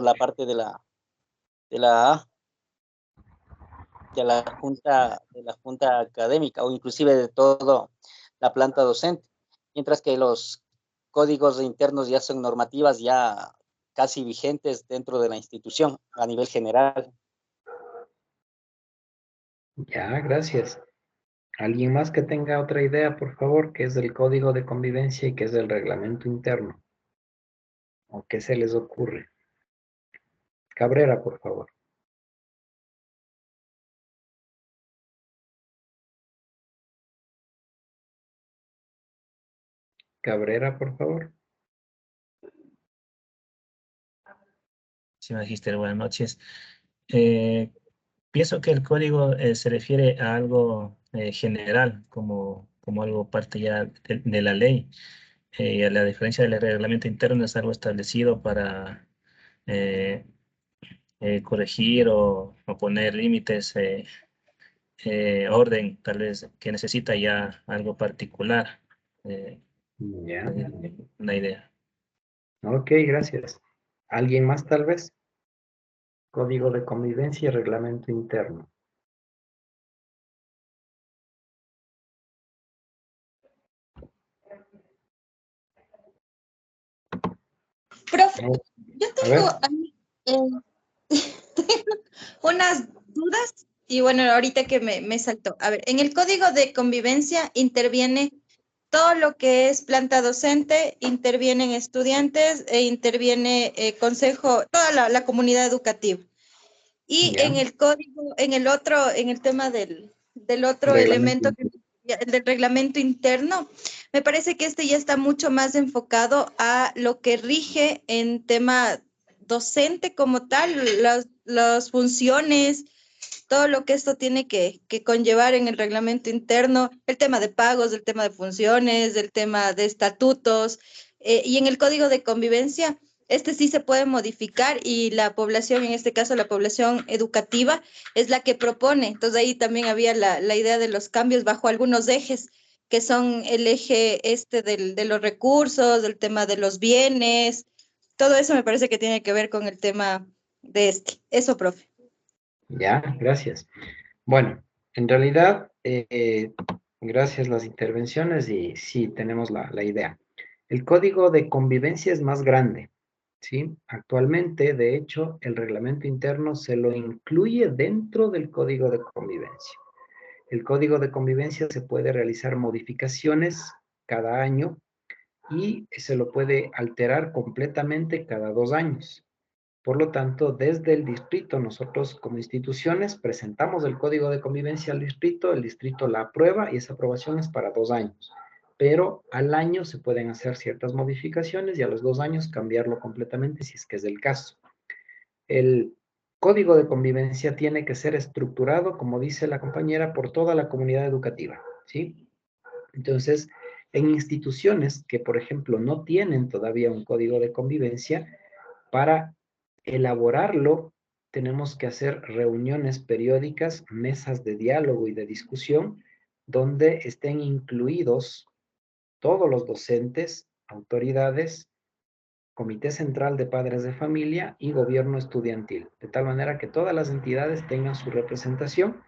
la parte de la, de la junta académica o inclusive de todo la planta docente, mientras que los códigos internos ya son normativas ya casi vigentes dentro de la institución a nivel general. Ya, gracias. ¿Alguien más que tenga otra idea, por favor, qué es el código de convivencia y qué es el reglamento interno? ¿O qué se les ocurre? Cabrera, por favor. Cabrera, por favor. Sí, magíster, buenas noches. Pienso que el código se refiere a algo general, como algo parte ya de la ley. A la diferencia del reglamento interno es algo establecido para eh, corregir o poner límites, orden, tal vez que necesita ya algo particular. eh, Ya. una idea. Ok, gracias. ¿Alguien más tal vez? Código de convivencia y reglamento interno. Profe, No. yo A ver. tengo ahí, unas dudas y bueno, ahorita que me saltó. A ver, en el código de convivencia interviene todo lo que es planta docente, intervienen estudiantes e interviene consejo, toda la comunidad educativa. Y Ya. en el código, en el otro, en el tema del otro Reglamento elemento, interno. el del reglamento interno, me parece que este ya está mucho más enfocado a lo que rige en tema docente como tal, las funciones, todo lo que esto tiene que conllevar en el reglamento interno, el tema de pagos, el tema de funciones, el tema de estatutos, y en el código de convivencia, este sí se puede modificar y la población, en este caso la población educativa, es la que propone. Entonces ahí también había la idea de los cambios bajo algunos ejes, que son el eje este de los recursos, el tema de los bienes, todo eso me parece que tiene que ver con el tema de este. Eso, profe. Ya, gracias. Bueno, en realidad, gracias a las intervenciones y sí, tenemos la idea. El código de convivencia es más grande, ¿sí? Actualmente, de hecho, el reglamento interno se lo incluye dentro del código de convivencia. El código de convivencia se puede realizar modificaciones cada año y se lo puede alterar completamente cada 2 años. Por lo tanto, desde el distrito, nosotros como instituciones presentamos el código de convivencia al distrito, el distrito la aprueba y esa aprobación es para 2 años. Pero al año se pueden hacer ciertas modificaciones y a los 2 años cambiarlo completamente si es que es el caso. El código de convivencia tiene que ser estructurado, como dice la compañera, por toda la comunidad educativa, ¿sí? Entonces, en instituciones que, por ejemplo, no tienen todavía un código de convivencia, para elaborarlo tenemos que hacer reuniones periódicas, mesas de diálogo y de discusión, donde estén incluidos todos los docentes, autoridades, Comité Central de Padres de Familia y Gobierno Estudiantil, de tal manera que todas las entidades tengan su representación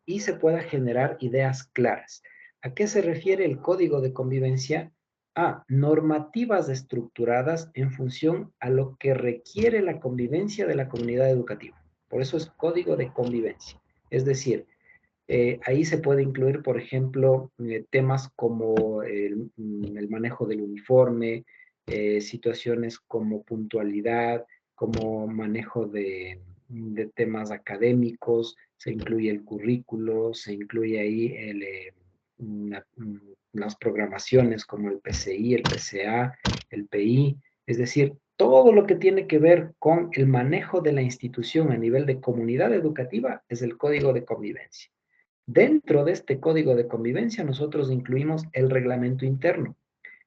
y se pueda generar ideas claras. ¿A qué se refiere el código de convivencia? A normativas estructuradas en función a lo que requiere la convivencia de la comunidad educativa. Por eso es código de convivencia. Es decir, ahí se puede incluir, por ejemplo, temas como el manejo del uniforme, situaciones como puntualidad, como manejo de temas académicos, se incluye el currículo, se incluye ahí las programaciones como el PCI, el PCA, el PI, es decir, todo lo que tiene que ver con el manejo de la institución a nivel de comunidad educativa es el código de convivencia. Dentro de este código de convivencia nosotros incluimos el reglamento interno.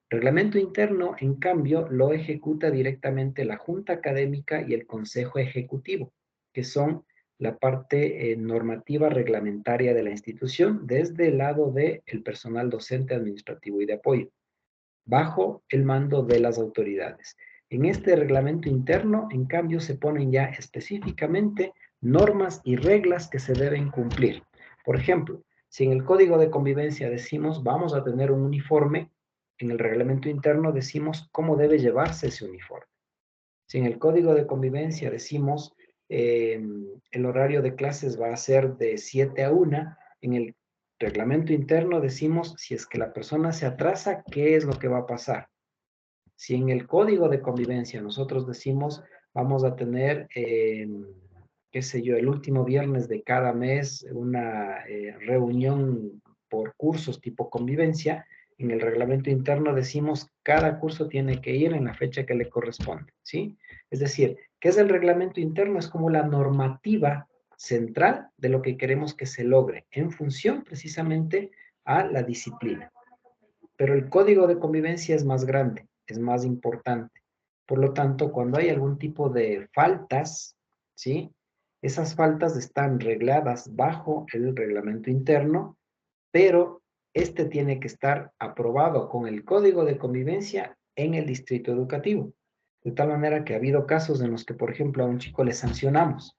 Reglamento interno, en cambio, lo ejecuta directamente la Junta Académica y el Consejo Ejecutivo, que son la parte normativa reglamentaria de la institución desde el lado del personal docente, administrativo y de apoyo, bajo el mando de las autoridades. En este reglamento interno, en cambio, se ponen ya específicamente normas y reglas que se deben cumplir. Por ejemplo, si en el código de convivencia decimos vamos a tener un uniforme, en el reglamento interno decimos cómo debe llevarse ese uniforme. Si en el código de convivencia decimos el horario de clases va a ser de 7 a 1, en el reglamento interno decimos si es que la persona se atrasa, ¿qué es lo que va a pasar? Si en el código de convivencia nosotros decimos vamos a tener, qué sé yo, el último viernes de cada mes una reunión por cursos tipo convivencia, en el reglamento interno decimos cada curso tiene que ir en la fecha que le corresponde, ¿sí? Es decir, ¿qué es el reglamento interno? Es como la normativa central de lo que queremos que se logre en función precisamente a la disciplina. Pero el código de convivencia es más grande, es más importante. Por lo tanto, cuando hay algún tipo de faltas, ¿sí? Esas faltas están regladas bajo el reglamento interno, pero este tiene que estar aprobado con el código de convivencia en el distrito educativo. De tal manera que ha habido casos en los que, por ejemplo, a un chico le sancionamos,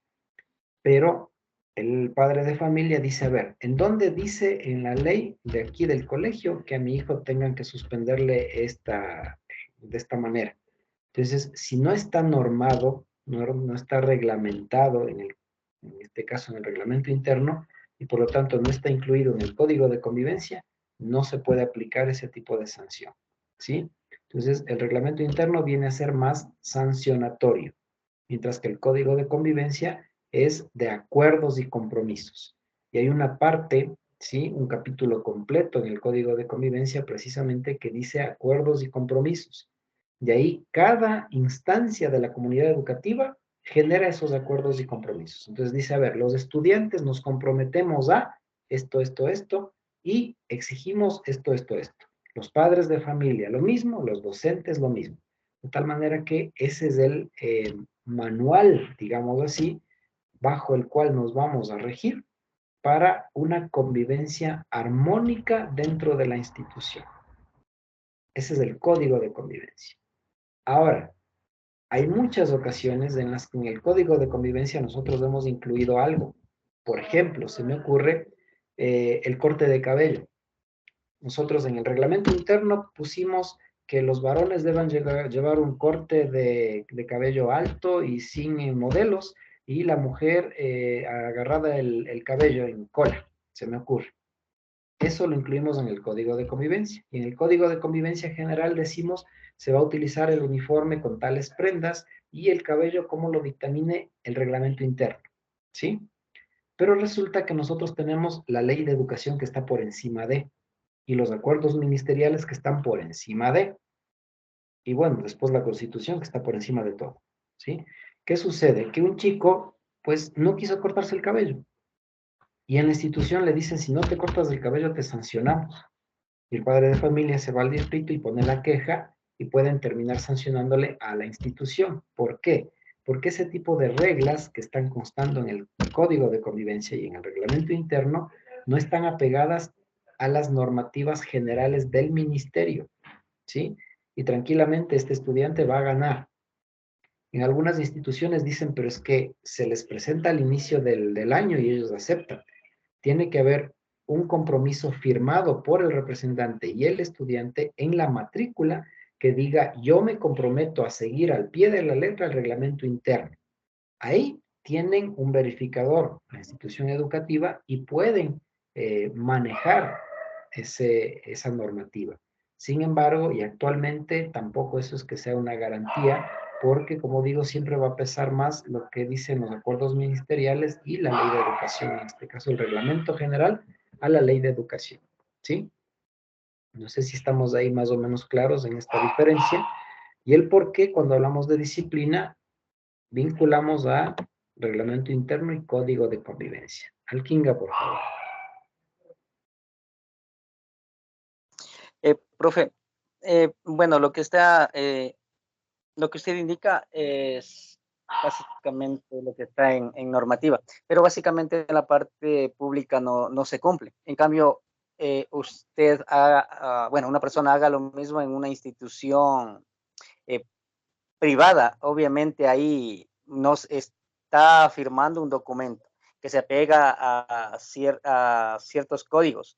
pero el padre de familia dice, a ver, ¿en dónde dice en la ley de aquí del colegio que a mi hijo tengan que suspenderle de esta manera? Entonces, si no está normado, no está reglamentado en este caso en el reglamento interno, y por lo tanto no está incluido en el código de convivencia, no se puede aplicar ese tipo de sanción, ¿sí? Entonces, el reglamento interno viene a ser más sancionatorio, mientras que el código de convivencia es de acuerdos y compromisos. Y hay una parte, ¿sí? Un capítulo completo en el código de convivencia precisamente que dice acuerdos y compromisos. De ahí, cada instancia de la comunidad educativa genera esos acuerdos y compromisos. Entonces dice, a ver, los estudiantes nos comprometemos a esto, y exigimos esto. Los padres de familia lo mismo, los docentes lo mismo. De tal manera que ese es el manual, digamos así, bajo el cual nos vamos a regir para una convivencia armónica dentro de la institución. Ese es el código de convivencia. Ahora, hay muchas ocasiones en las que en el código de convivencia nosotros hemos incluido algo. Por ejemplo, se me ocurre el corte de cabello. Nosotros en el reglamento interno pusimos que los varones deben llevar un corte de cabello alto y sin modelos, y la mujer agarrada el cabello en cola, se me ocurre. Eso lo incluimos en el código de convivencia. Y en el código de convivencia general decimos, se va a utilizar el uniforme con tales prendas y el cabello como lo dictamine el reglamento interno, ¿sí? Pero resulta que nosotros tenemos la ley de educación que está por encima de, y los acuerdos ministeriales que están por encima de, y bueno, después la Constitución que está por encima de todo, ¿sí? ¿Qué sucede? Que un chico, pues, no quiso cortarse el cabello, y en la institución le dicen, si no te cortas el cabello, te sancionamos. Y el padre de familia se va al distrito y pone la queja y pueden terminar sancionándole a la institución. ¿Por qué? Porque ese tipo de reglas que están constando en el código de convivencia y en el reglamento interno no están apegadas a las normativas generales del ministerio, ¿sí? Y tranquilamente este estudiante va a ganar. En algunas instituciones dicen, pero es que se les presenta al inicio del año y ellos aceptan. Tiene que haber un compromiso firmado por el representante y el estudiante en la matrícula que diga, yo me comprometo a seguir al pie de la letra el reglamento interno. Ahí tienen un verificador, la institución educativa, y pueden manejar esa normativa. Sin embargo, y actualmente tampoco eso es que sea una garantía, porque como digo, siempre va a pesar más lo que dicen los acuerdos ministeriales y la ley de educación, en este caso el reglamento general a la ley de educación, ¿sí? No sé si estamos ahí más o menos claros en esta diferencia y el por qué cuando hablamos de disciplina vinculamos a reglamento interno y código de convivencia. Alquinga, por favor. Profe, bueno, lo que usted indica es básicamente lo que está en normativa, pero básicamente en la parte pública no se cumple. En cambio, usted bueno, una persona haga lo mismo en una institución privada, obviamente ahí nos está firmando un documento que se apega a ciertos códigos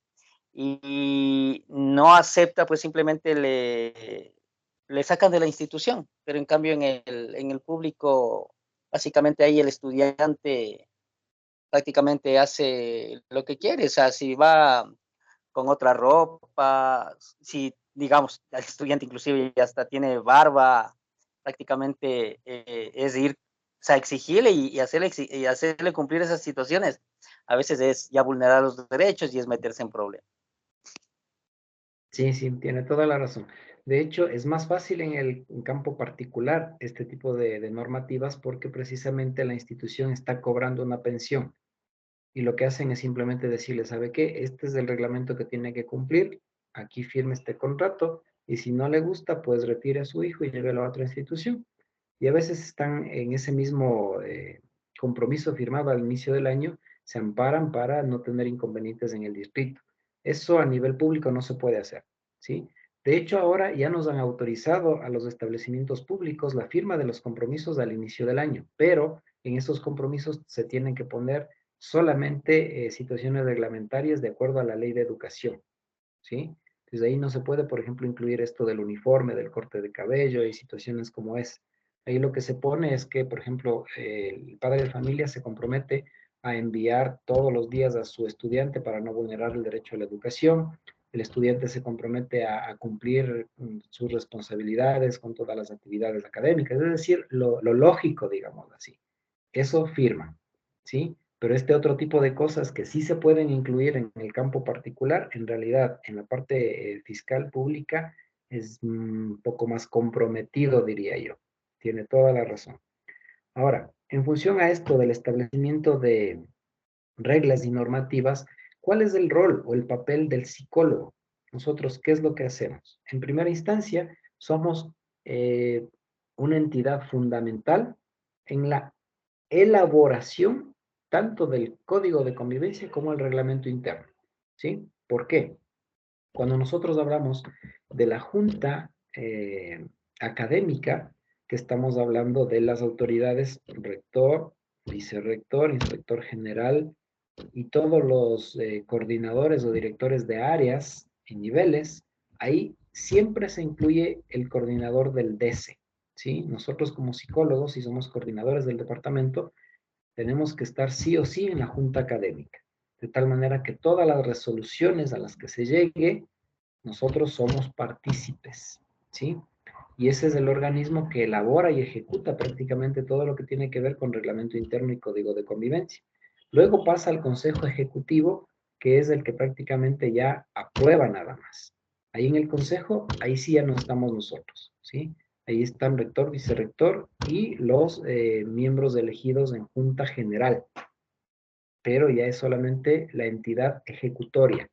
y no acepta, pues simplemente le sacan de la institución, pero en cambio en el público, básicamente ahí el estudiante prácticamente hace lo que quiere, o sea, si va con otra ropa, si digamos, el estudiante inclusive ya hasta tiene barba, prácticamente es ir, o sea, exigirle y hacerle cumplir esas situaciones, a veces es ya vulnerar los derechos y es meterse en problemas. Sí, sí, tiene toda la razón. De hecho, es más fácil en el campo particular este tipo de normativas porque precisamente la institución está cobrando una pensión y lo que hacen es simplemente decirle, ¿sabe qué? Este es el reglamento que tiene que cumplir, aquí firme este contrato y si no le gusta, pues retire a su hijo y llévelo a otra institución. Y a veces están en ese mismo compromiso firmado al inicio del año, se amparan para no tener inconvenientes en el distrito. Eso a nivel público no se puede hacer, ¿sí? De hecho, ahora ya nos han autorizado a los establecimientos públicos la firma de los compromisos al inicio del año, pero en esos compromisos se tienen que poner solamente situaciones reglamentarias de acuerdo a la ley de educación, ¿sí? Entonces ahí no se puede, por ejemplo, incluir esto del uniforme, del corte de cabello y situaciones como es. Ahí lo que se pone es que, por ejemplo, el padre de familia se compromete a enviar todos los días a su estudiante para no vulnerar el derecho a la educación. El estudiante se compromete a cumplir sus responsabilidades con todas las actividades académicas, es decir, lo lógico, digamos así. Eso firma, ¿sí? Pero este otro tipo de cosas que sí se pueden incluir en el campo particular, en realidad en la parte fiscal pública es un poco más comprometido, diría yo. Tiene toda la razón. Ahora, en función a esto del establecimiento de reglas y normativas, ¿cuál es el rol o el papel del psicólogo? Nosotros, ¿qué es lo que hacemos? En primera instancia, somos una entidad fundamental en la elaboración tanto del código de convivencia como el reglamento interno, ¿sí? ¿Por qué? Cuando nosotros hablamos de la junta académica, que estamos hablando de las autoridades rector, vicerrector, inspector general y todos los coordinadores o directores de áreas y niveles, ahí siempre se incluye el coordinador del DC, ¿sí? Nosotros como psicólogos, si somos coordinadores del departamento, tenemos que estar sí o sí en la junta académica. de tal manera que todas las resoluciones a las que se llegue, nosotros somos partícipes, ¿sí? Y ese es el organismo que elabora y ejecuta prácticamente todo lo que tiene que ver con reglamento interno y código de convivencia. Luego pasa al Consejo Ejecutivo, que es el que prácticamente ya aprueba nada más. Ahí en el Consejo, ahí sí ya no estamos nosotros, ¿sí? Ahí están rector, vicerrector y los miembros elegidos en Junta General, pero ya es solamente la entidad ejecutoria.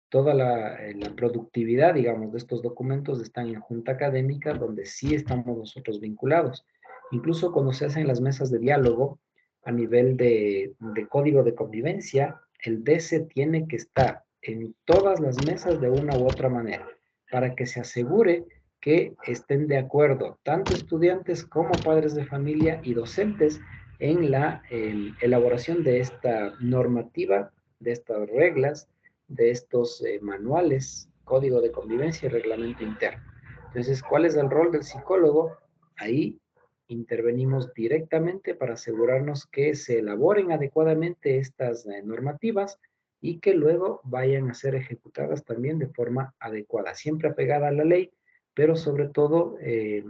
Toda la productividad, digamos, de estos documentos están en Junta Académica, donde sí estamos nosotros vinculados. Incluso cuando se hacen las mesas de diálogo a nivel de código de convivencia, el DC tiene que estar en todas las mesas de una u otra manera, para que se asegure que estén de acuerdo tanto estudiantes como padres de familia y docentes en la elaboración de esta normativa, de estas reglas, de estos manuales, código de convivencia y reglamento interno. Entonces, ¿cuál es el rol del psicólogo? Ahí intervenimos directamente para asegurarnos que se elaboren adecuadamente estas normativas y que luego vayan a ser ejecutadas también de forma adecuada, siempre apegada a la ley, pero sobre todo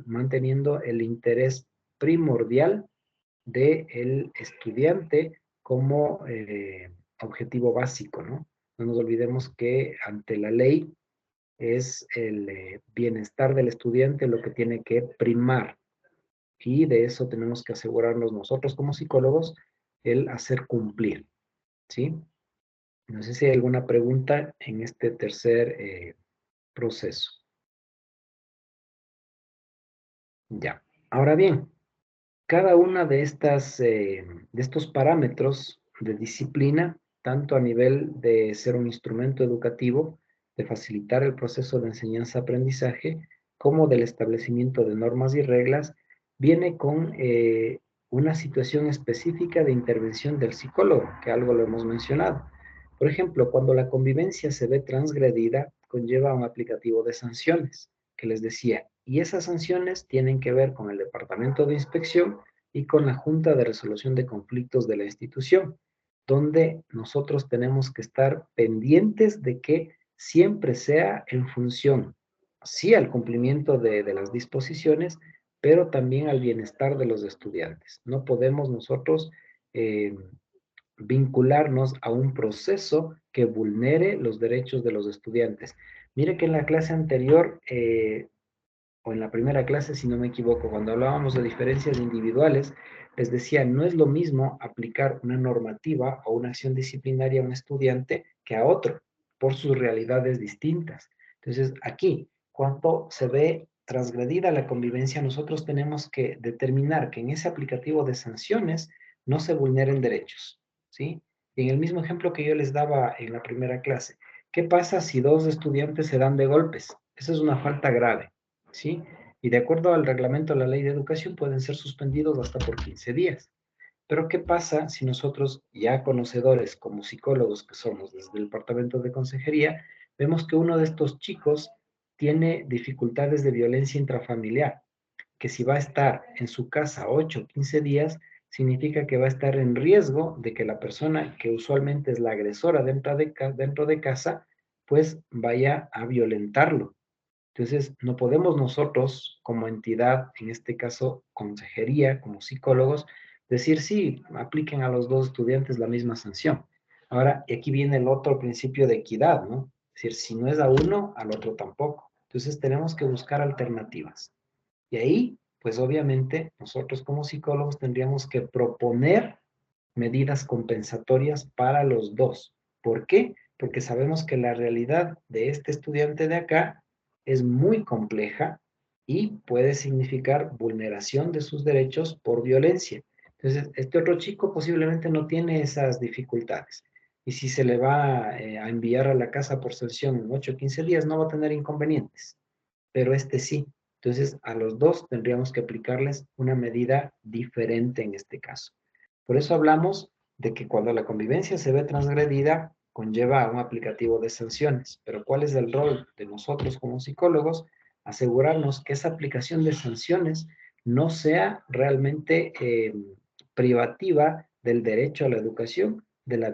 manteniendo el interés primordial del estudiante como objetivo básico, ¿no? No nos olvidemos que ante la ley es el bienestar del estudiante lo que tiene que primar y de eso tenemos que asegurarnos nosotros como psicólogos el hacer cumplir, ¿sí? No sé si hay alguna pregunta en este tercer proceso. Ya. Ahora bien, cada una de estos parámetros de disciplina, tanto a nivel de ser un instrumento educativo, de facilitar el proceso de enseñanza-aprendizaje, como del establecimiento de normas y reglas, viene con una situación específica de intervención del psicólogo, que algo lo hemos mencionado. Por ejemplo, cuando la convivencia se ve transgredida, conlleva un aplicativo de sanciones, que les decía, y esas sanciones tienen que ver con el departamento de inspección y con la Junta de Resolución de Conflictos de la institución, donde nosotros tenemos que estar pendientes de que siempre sea en función, sí, al cumplimiento de las disposiciones, pero también al bienestar de los estudiantes. No podemos nosotros vincularnos a un proceso que vulnere los derechos de los estudiantes. Mire que en la clase anterior, o en la primera clase, si no me equivoco, cuando hablábamos de diferencias individuales, les decía, no es lo mismo aplicar una normativa o una acción disciplinaria a un estudiante que a otro, por sus realidades distintas. Entonces, aquí, cuando se ve transgredida la convivencia, nosotros tenemos que determinar que en ese aplicativo de sanciones no se vulneren derechos, ¿sí? Y en el mismo ejemplo que yo les daba en la primera clase, ¿qué pasa si dos estudiantes se dan de golpes? Esa es una falta grave, ¿sí? Y de acuerdo al reglamento de la Ley de Educación pueden ser suspendidos hasta por 15 días. Pero ¿qué pasa si nosotros, ya conocedores como psicólogos que somos desde el departamento de consejería, vemos que uno de estos chicos tiene dificultades de violencia intrafamiliar, que si va a estar en su casa 8 o 15 días, significa que va a estar en riesgo de que la persona que usualmente es la agresora dentro de casa, pues vaya a violentarlo. Entonces, no podemos nosotros, como entidad, en este caso consejería, como psicólogos, decir sí, apliquen a los dos estudiantes la misma sanción. Ahora, y aquí viene el otro principio de equidad, ¿no? Es decir, si no es a uno, al otro tampoco. Entonces, tenemos que buscar alternativas. Y ahí, pues obviamente, nosotros como psicólogos tendríamos que proponer medidas compensatorias para los dos. ¿Por qué? Porque sabemos que la realidad de este estudiante de acá es muy compleja y puede significar vulneración de sus derechos por violencia. Entonces, este otro chico posiblemente no tiene esas dificultades. Y si se le va a enviar a la casa por sanción en 8 o 15 días, no va a tener inconvenientes. Pero este sí. Entonces, a los dos tendríamos que aplicarles una medida diferente en este caso. Por eso hablamos de que cuando la convivencia se ve transgredida, conlleva a un aplicativo de sanciones. Pero ¿cuál es el rol de nosotros como psicólogos? Asegurarnos que esa aplicación de sanciones no sea realmente privativa del derecho a la educación, del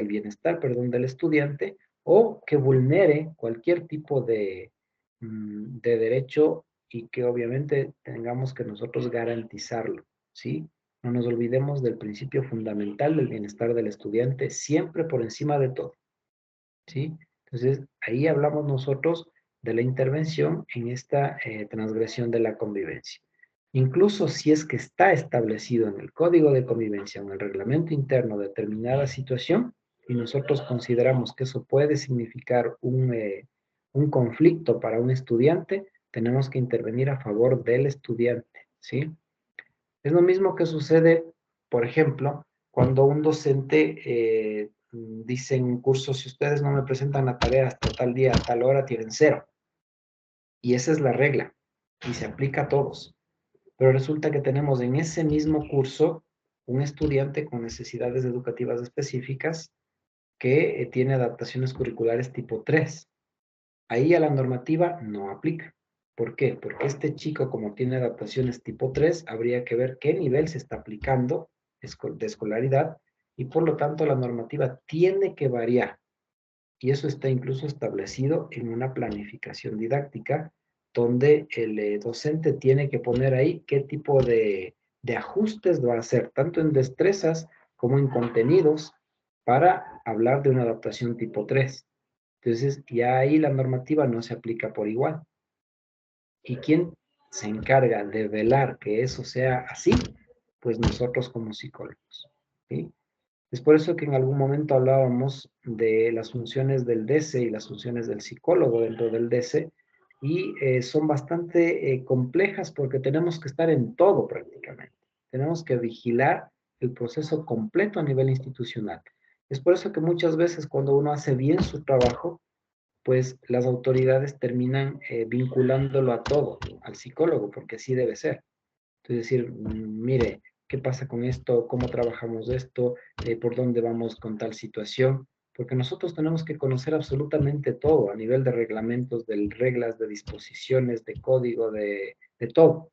bienestar, perdón, del estudiante, o que vulnere cualquier tipo de derecho y que obviamente tengamos que nosotros garantizarlo, ¿sí? No nos olvidemos del principio fundamental del bienestar del estudiante, siempre por encima de todo, ¿sí? Entonces, ahí hablamos nosotros de la intervención en esta transgresión de la convivencia. Incluso si es que está establecido en el Código de Convivencia, en el reglamento interno, determinada situación, y nosotros consideramos que eso puede significar un conflicto para un estudiante, tenemos que intervenir a favor del estudiante, ¿sí? Es lo mismo que sucede, por ejemplo, cuando un docente dice en un curso, si ustedes no me presentan la tarea hasta tal día, a tal hora, tienen 0. Y esa es la regla, y se aplica a todos. Pero resulta que tenemos en ese mismo curso un estudiante con necesidades educativas específicas que tiene adaptaciones curriculares tipo 3. Ahí a la normativa no aplica. ¿Por qué? Porque este chico, como tiene adaptaciones tipo 3, habría que ver qué nivel se está aplicando de escolaridad y por lo tanto la normativa tiene que variar. Y eso está incluso establecido en una planificación didáctica donde el docente tiene que poner ahí qué tipo de ajustes va a hacer, tanto en destrezas como en contenidos, para hablar de una adaptación tipo 3. Entonces, ya ahí la normativa no se aplica por igual. ¿Y quién se encarga de velar que eso sea así? Pues nosotros como psicólogos, ¿sí? Es por eso que en algún momento hablábamos de las funciones del DC y las funciones del psicólogo dentro del DC, y son bastante complejas porque tenemos que estar en todo prácticamente. Tenemos que vigilar el proceso completo a nivel institucional. Es por eso que muchas veces cuando uno hace bien su trabajo, pues las autoridades terminan vinculándolo a todo, al psicólogo, porque así debe ser. Entonces decir, mire, ¿qué pasa con esto? ¿Cómo trabajamos esto? ¿Por dónde vamos con tal situación? Porque nosotros tenemos que conocer absolutamente todo a nivel de reglamentos, de reglas, de disposiciones, de código, de todo,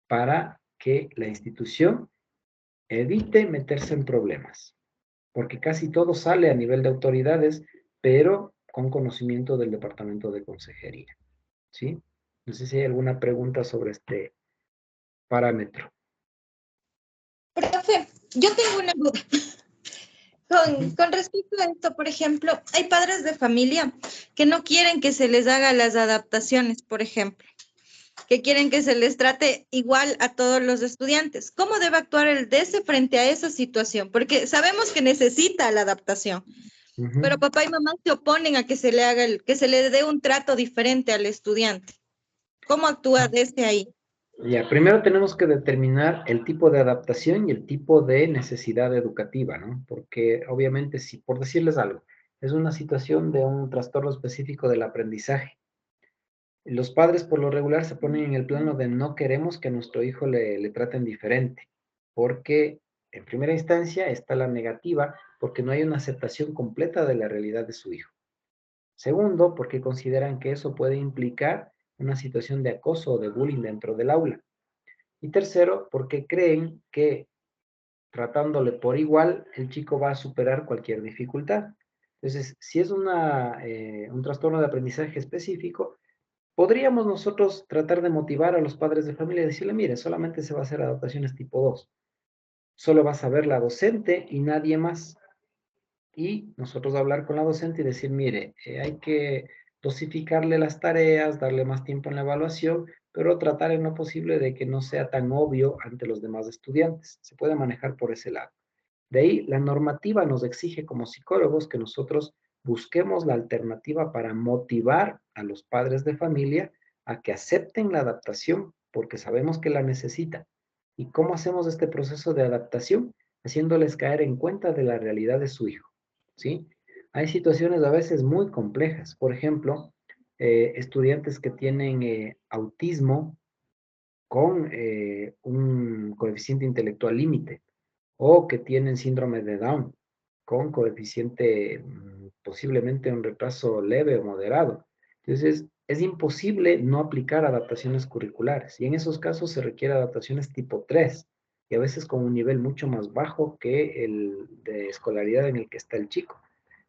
para que la institución evite meterse en problemas. Porque casi todo sale a nivel de autoridades, pero con conocimiento del departamento de consejería, ¿sí? No sé si hay alguna pregunta sobre este parámetro. Profe, yo tengo una duda. Con respecto a esto, por ejemplo, hay padres de familia que no quieren que se les haga las adaptaciones, por ejemplo, que quieren que se les trate igual a todos los estudiantes. ¿Cómo debe actuar el DESE frente a esa situación? Porque sabemos que necesita la adaptación, pero papá y mamá se oponen a que se le haga que se le dé un trato diferente al estudiante. ¿Cómo actúa DESE ahí? Ya, primero tenemos que determinar el tipo de adaptación y el tipo de necesidad educativa, ¿no? Porque obviamente, si por decirles algo, es una situación de un trastorno específico del aprendizaje. Los padres por lo regular se ponen en el plano de no queremos que a nuestro hijo le traten diferente, porque en primera instancia está la negativa, porque no hay una aceptación completa de la realidad de su hijo. Segundo, porque consideran que eso puede implicar una situación de acoso o de bullying dentro del aula. Y tercero, porque creen que tratándole por igual, el chico va a superar cualquier dificultad. Entonces, si es un trastorno de aprendizaje específico, podríamos nosotros tratar de motivar a los padres de familia y decirle, mire, solamente se va a hacer adaptaciones tipo 2. Solo vas a ver la docente y nadie más. Y nosotros hablar con la docente y decir, mire, hay que dosificarle las tareas, darle más tiempo en la evaluación, pero tratar en lo posible de que no sea tan obvio ante los demás estudiantes. Se puede manejar por ese lado. De ahí, la normativa nos exige como psicólogos que nosotros busquemos la alternativa para motivar a los padres de familia a que acepten la adaptación, porque sabemos que la necesitan. ¿Y cómo hacemos este proceso de adaptación? Haciéndoles caer en cuenta de la realidad de su hijo, ¿sí? Hay situaciones a veces muy complejas. Por ejemplo, estudiantes que tienen autismo con un coeficiente intelectual límite, o que tienen síndrome de Down con coeficiente posiblemente un retraso leve o moderado. Entonces, es imposible no aplicar adaptaciones curriculares y en esos casos se requiere adaptaciones tipo 3. y a veces con un nivel mucho más bajo que el de escolaridad en el que está el chico.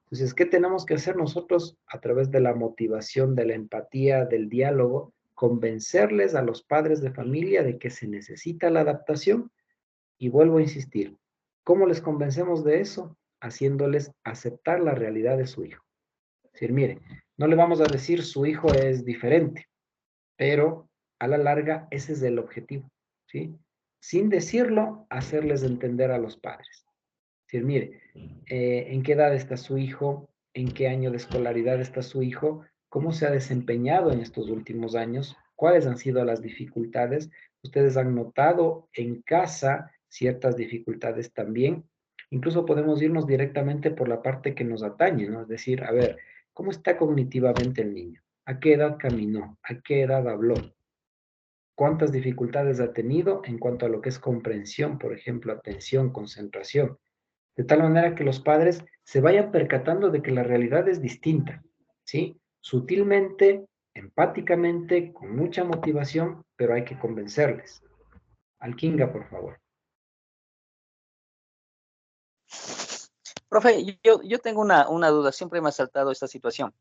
Entonces, ¿qué tenemos que hacer nosotros a través de la motivación, de la empatía, del diálogo? Convencerles a los padres de familia de que se necesita la adaptación. Y vuelvo a insistir, ¿cómo les convencemos de eso? Haciéndoles aceptar la realidad de su hijo. Es decir, mire, no le vamos a decir su hijo es diferente, pero a la larga ese es el objetivo, ¿sí? Sin decirlo, hacerles entender a los padres. Es decir, mire, ¿en qué edad está su hijo? ¿En qué año de escolaridad está su hijo? ¿Cómo se ha desempeñado en estos últimos años? ¿Cuáles han sido las dificultades? ¿Ustedes han notado en casa ciertas dificultades también? Incluso podemos irnos directamente por la parte que nos atañe, ¿no? Es decir, a ver, ¿cómo está cognitivamente el niño? ¿A qué edad caminó? ¿A qué edad habló? ¿Cuántas dificultades ha tenido en cuanto a lo que es comprensión, por ejemplo, atención, concentración? De tal manera que los padres se vayan percatando de que la realidad es distinta, ¿sí? Sutilmente, empáticamente, con mucha motivación, pero hay que convencerles. Alquinga, por favor. Profe, yo tengo una duda, siempre me ha saltado esta situación.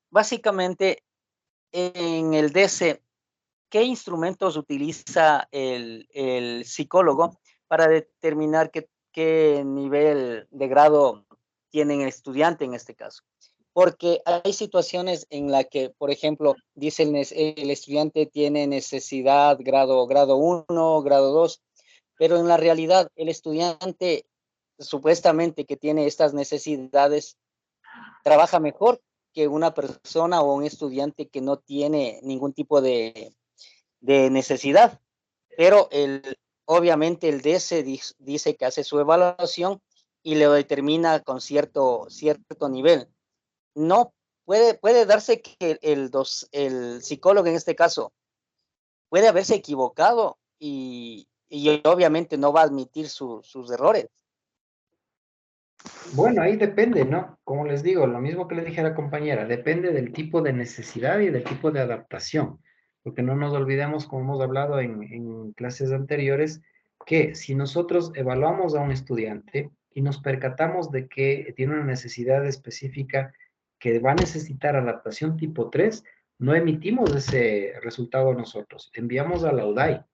Básicamente, en el DC, ¿qué instrumentos utiliza el psicólogo para determinar qué nivel de grado tiene el estudiante en este caso? Porque hay situaciones en las que, por ejemplo, dice el estudiante tiene necesidad grado 1, grado 2, pero en la realidad el estudiante supuestamente que tiene estas necesidades trabaja mejor que una persona o un estudiante que no tiene ningún tipo de necesidad, pero obviamente el DS dice que hace su evaluación y le determina con cierto nivel. No puede darse que el psicólogo en este caso puede haberse equivocado y obviamente no va a admitir sus errores. Bueno, ahí depende, ¿no? Como les digo, lo mismo que le dije a la compañera, depende del tipo de necesidad y del tipo de adaptación, porque no nos olvidemos, como hemos hablado en clases anteriores, que si nosotros evaluamos a un estudiante y nos percatamos de que tiene una necesidad específica que va a necesitar adaptación tipo 3, no emitimos ese resultado nosotros, enviamos a la UDAI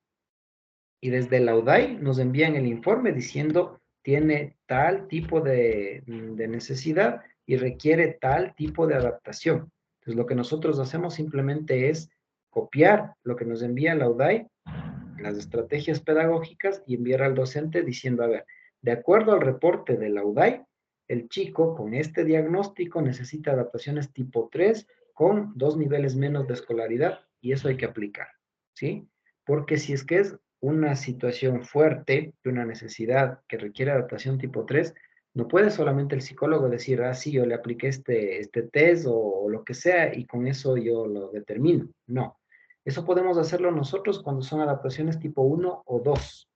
y desde la UDAI nos envían el informe diciendo tiene tal tipo de necesidad y requiere tal tipo de adaptación. Entonces, lo que nosotros hacemos simplemente es copiar lo que nos envía la UDAI, las estrategias pedagógicas, y enviar al docente diciendo, a ver, de acuerdo al reporte de la UDAI, el chico con este diagnóstico necesita adaptaciones tipo 3 con 2 niveles menos de escolaridad y eso hay que aplicar, ¿sí? Porque si es que es una situación fuerte, de una necesidad que requiere adaptación tipo 3, no puede solamente el psicólogo decir, ah, sí, yo le apliqué este test o lo que sea y con eso yo lo determino. No. Eso podemos hacerlo nosotros cuando son adaptaciones tipo 1 o 2.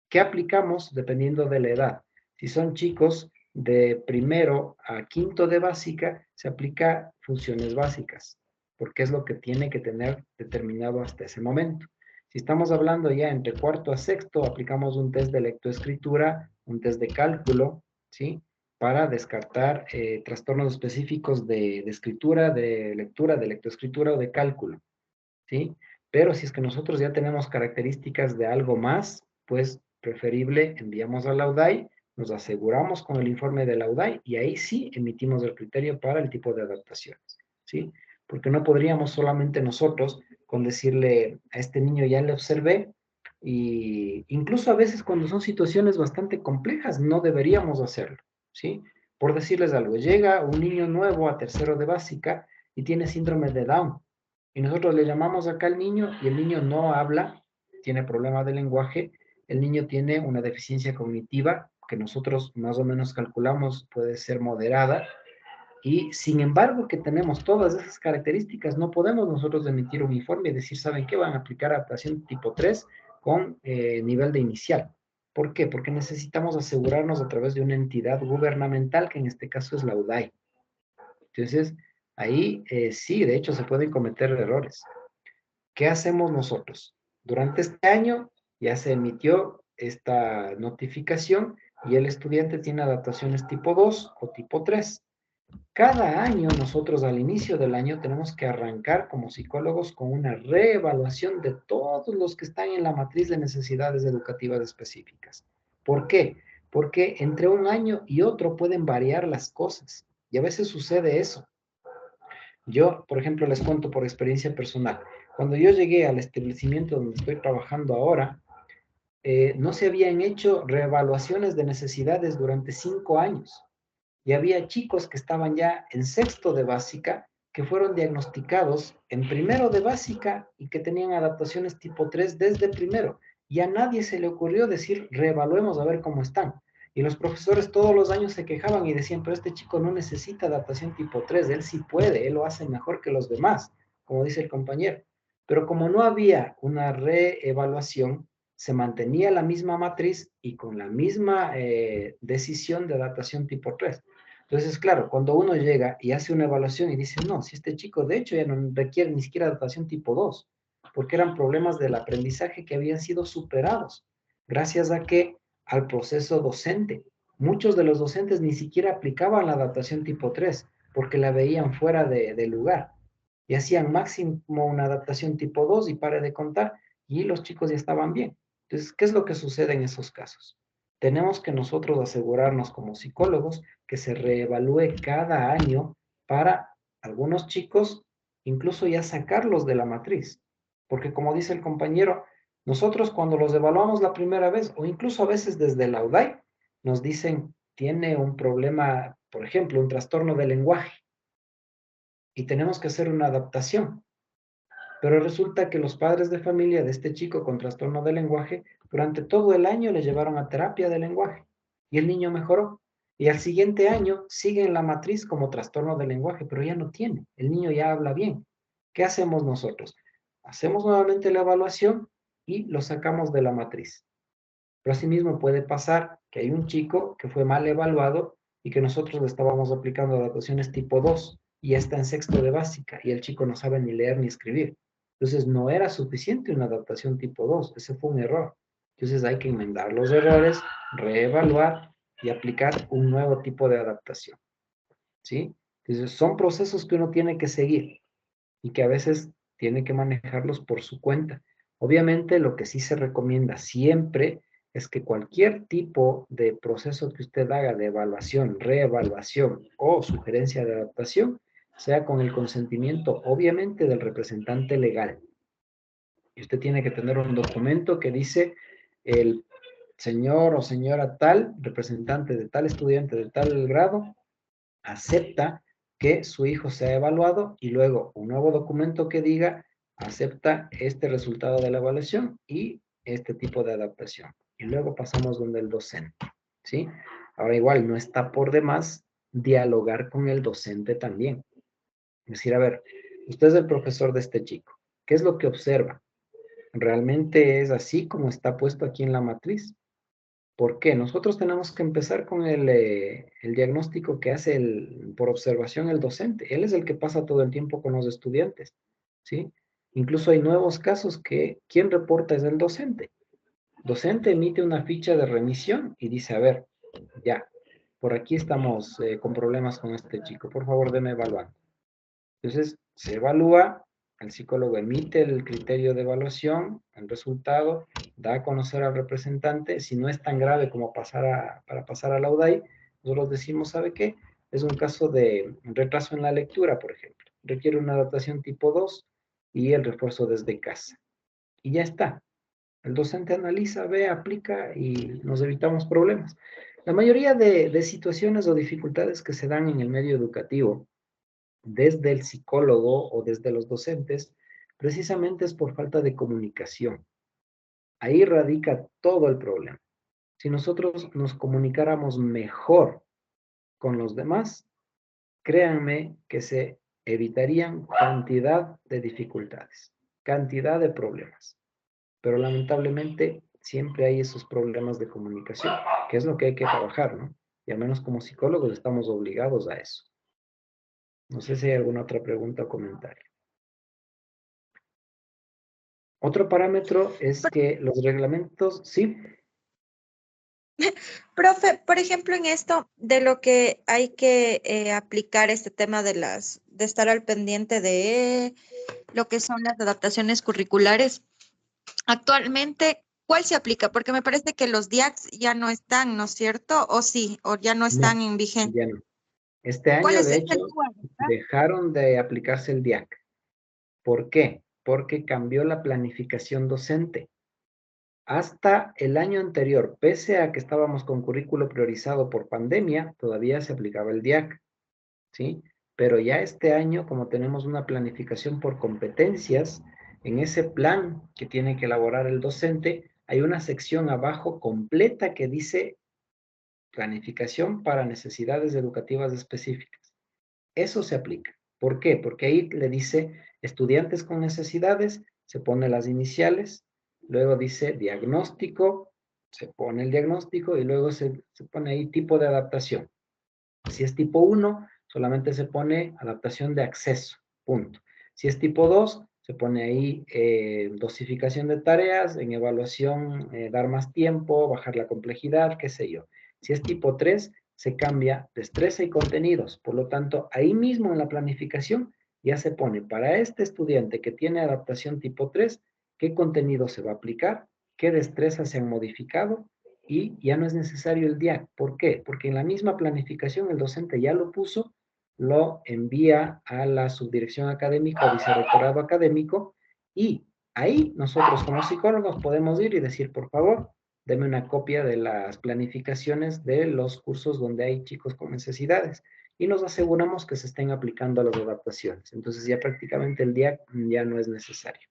¿Qué aplicamos dependiendo de la edad? Si son chicos de primero a quinto de básica, se aplica funciones básicas, porque es lo que tiene que tener determinado hasta ese momento. Si estamos hablando ya entre cuarto a sexto, aplicamos un test de lectoescritura, un test de cálculo, ¿sí? Para descartar trastornos específicos de escritura, de lectura, de lectoescritura o de cálculo, ¿sí? Pero si es que nosotros ya tenemos características de algo más, pues preferible enviamos a la UDAI, nos aseguramos con el informe de la UDAI y ahí sí emitimos el criterio para el tipo de adaptaciones, ¿sí? Porque no podríamos solamente nosotros con decirle a este niño ya le observé y incluso a veces cuando son situaciones bastante complejas no deberíamos hacerlo, ¿sí? Por decirles algo, llega un niño nuevo a tercero de básica y tiene síndrome de Down y nosotros le llamamos acá al niño y el niño no habla, tiene problema de lenguaje, el niño tiene una deficiencia cognitiva que nosotros más o menos calculamos puede ser moderada y sin embargo que tenemos todas esas características, no podemos nosotros emitir un informe y decir, ¿saben qué? Van a aplicar adaptación tipo 3 con nivel de inicial. ¿Por qué? Porque necesitamos asegurarnos a través de una entidad gubernamental, que en este caso es la UDAI. Entonces, ahí sí, de hecho, se pueden cometer errores. ¿Qué hacemos nosotros? Durante este año ya se emitió esta notificación y el estudiante tiene adaptaciones tipo 2 o tipo 3. Cada año nosotros al inicio del año tenemos que arrancar como psicólogos con una reevaluación de todos los que están en la matriz de necesidades educativas específicas. ¿Por qué? Porque entre un año y otro pueden variar las cosas y a veces sucede eso. Yo, por ejemplo, les cuento por experiencia personal. Cuando yo llegué al establecimiento donde estoy trabajando ahora, no se habían hecho reevaluaciones de necesidades durante 5 años. Y había chicos que estaban ya en sexto de básica, que fueron diagnosticados en primero de básica y que tenían adaptaciones tipo 3 desde primero. Y a nadie se le ocurrió decir, reevaluemos a ver cómo están. Y los profesores todos los años se quejaban y decían, pero este chico no necesita adaptación tipo 3, él sí puede, él lo hace mejor que los demás, como dice el compañero. Pero como no había una reevaluación, se mantenía la misma matriz y con la misma decisión de adaptación tipo 3. Entonces, claro, cuando uno llega y hace una evaluación y dice, no, si este chico de hecho ya no requiere ni siquiera adaptación tipo 2, porque eran problemas del aprendizaje que habían sido superados, gracias a que al proceso docente. Muchos de los docentes ni siquiera aplicaban la adaptación tipo 3, porque la veían fuera de lugar, y hacían máximo una adaptación tipo 2 y pare de contar, y los chicos ya estaban bien. Entonces, ¿qué es lo que sucede en esos casos? Tenemos que nosotros asegurarnos como psicólogos que se reevalúe cada año para algunos chicos, incluso ya sacarlos de la matriz. Porque como dice el compañero, nosotros cuando los evaluamos la primera vez, o incluso a veces desde la UDAI, nos dicen, tiene un problema, por ejemplo, un trastorno de lenguaje, y tenemos que hacer una adaptación. Pero resulta que los padres de familia de este chico con trastorno de lenguaje, durante todo el año le llevaron a terapia de lenguaje y el niño mejoró. Y al siguiente año sigue en la matriz como trastorno de lenguaje, pero ya no tiene. El niño ya habla bien. ¿Qué hacemos nosotros? Hacemos nuevamente la evaluación y lo sacamos de la matriz. Pero asimismo puede pasar que hay un chico que fue mal evaluado y que nosotros le estábamos aplicando adaptaciones tipo 2 y ya está en sexto de básica y el chico no sabe ni leer ni escribir. Entonces no era suficiente una adaptación tipo 2, ese fue un error. Entonces hay que enmendar los errores, reevaluar y aplicar un nuevo tipo de adaptación. ¿Sí? Entonces son procesos que uno tiene que seguir y que a veces tiene que manejarlos por su cuenta. Obviamente lo que sí se recomienda siempre es que cualquier tipo de proceso que usted haga de evaluación, reevaluación o sugerencia de adaptación sea con el consentimiento, obviamente, del representante legal. Y usted tiene que tener un documento que dice el señor o señora tal, representante de tal estudiante de tal grado, acepta que su hijo sea evaluado y luego un nuevo documento que diga acepta este resultado de la evaluación y este tipo de adaptación. Y luego pasamos donde el docente, ¿sí? Ahora igual no está por demás dialogar con el docente también. Es decir, a ver, usted es el profesor de este chico. ¿Qué es lo que observa? ¿Realmente es así como está puesto aquí en la matriz? ¿Por qué? Nosotros tenemos que empezar con el diagnóstico que hace por observación el docente. Él es el que pasa todo el tiempo con los estudiantes, ¿sí? Incluso hay nuevos casos que quien reporta es el docente. Docente emite una ficha de remisión y dice, a ver, ya, por aquí estamos con problemas con este chico, por favor, deme evaluando. Entonces, se evalúa, el psicólogo emite el criterio de evaluación, el resultado, da a conocer al representante, si no es tan grave como para pasar a la UDAI, nosotros decimos, ¿sabe qué? Es un caso de retraso en la lectura, por ejemplo. Requiere una adaptación tipo 2 y el refuerzo desde casa. Y ya está. El docente analiza, ve, aplica y nos evitamos problemas. La mayoría de situaciones o dificultades que se dan en el medio educativo desde el psicólogo o desde los docentes, precisamente es por falta de comunicación. Ahí radica todo el problema. Si nosotros nos comunicáramos mejor con los demás, créanme que se evitarían cantidad de dificultades, cantidad de problemas. Pero lamentablemente siempre hay esos problemas de comunicación, que es lo que hay que trabajar, ¿no? Y al menos como psicólogos estamos obligados a eso. No sé si hay alguna otra pregunta o comentario. Otro parámetro es que los reglamentos, sí, Profe, por ejemplo, en esto de lo que hay que aplicar este tema de estar al pendiente de lo que son las adaptaciones curriculares, actualmente, ¿cuál se aplica? Porque me parece que los DIACs ya no están, ¿no es cierto? O sí, o ya no no, están en vigencia. ya no. Este ¿Cuál año, es de este hecho, lugar, verdad? dejaron de aplicarse el DIAC. ¿Por qué? Porque cambió la planificación docente. Hasta el año anterior, pese a que estábamos con currículo priorizado por pandemia, todavía se aplicaba el DIAC, ¿sí? Pero ya este año, como tenemos una planificación por competencias, en ese plan que tiene que elaborar el docente, hay una sección abajo completa que dice planificación para necesidades educativas específicas. Eso se aplica. ¿Por qué? Porque ahí le dice estudiantes con necesidades, se pone las iniciales, luego dice diagnóstico, se pone el diagnóstico y luego se pone ahí tipo de adaptación. Si es tipo 1, solamente se pone adaptación de acceso, punto. Si es tipo 2, se pone ahí dosificación de tareas, en evaluación dar más tiempo, bajar la complejidad, qué sé yo. Si es tipo 3, se cambia destreza y contenidos. Por lo tanto, ahí mismo en la planificación ya se pone para este estudiante que tiene adaptación tipo 3, qué contenido se va a aplicar, qué destrezas se han modificado y ya no es necesario el DIAC. ¿Por qué? Porque en la misma planificación el docente ya lo puso, lo envía a la subdirección académica o vicerrectorado académico y ahí nosotros como psicólogos podemos ir y decir, por favor, deme una copia de las planificaciones de los cursos donde hay chicos con necesidades y nos aseguramos que se estén aplicando a las adaptaciones. Entonces ya prácticamente el DIAC ya no es necesario.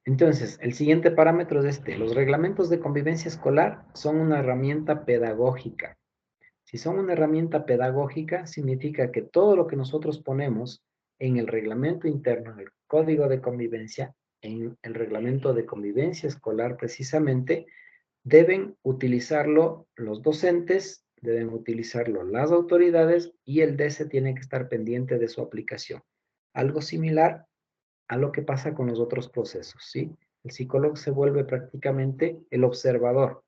Entonces, el siguiente parámetro es este. Los reglamentos de convivencia escolar son una herramienta pedagógica. Si son una herramienta pedagógica, significa que todo lo que nosotros ponemos en el reglamento interno, en el código de convivencia, en el reglamento de convivencia escolar precisamente, deben utilizarlo los docentes, deben utilizarlo las autoridades y el DC tiene que estar pendiente de su aplicación. Algo similar a lo que pasa con los otros procesos, ¿sí? El psicólogo se vuelve prácticamente el observador.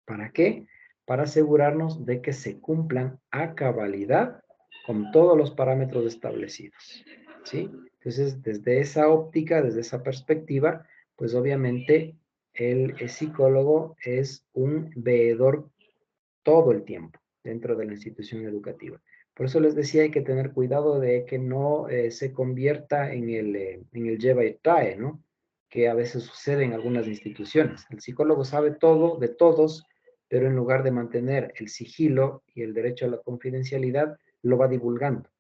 ¿Para qué? Para asegurarnos de que se cumplan a cabalidad con todos los parámetros establecidos, ¿sí? Entonces, desde esa óptica, desde esa perspectiva, pues obviamente el psicólogo es un veedor todo el tiempo dentro de la institución educativa. Por eso les decía, hay que tener cuidado de que no se convierta en el lleva y trae, ¿no? Que a veces sucede en algunas instituciones. El psicólogo sabe todo de todos, pero en lugar de mantener el sigilo y el derecho a la confidencialidad, lo va divulgando.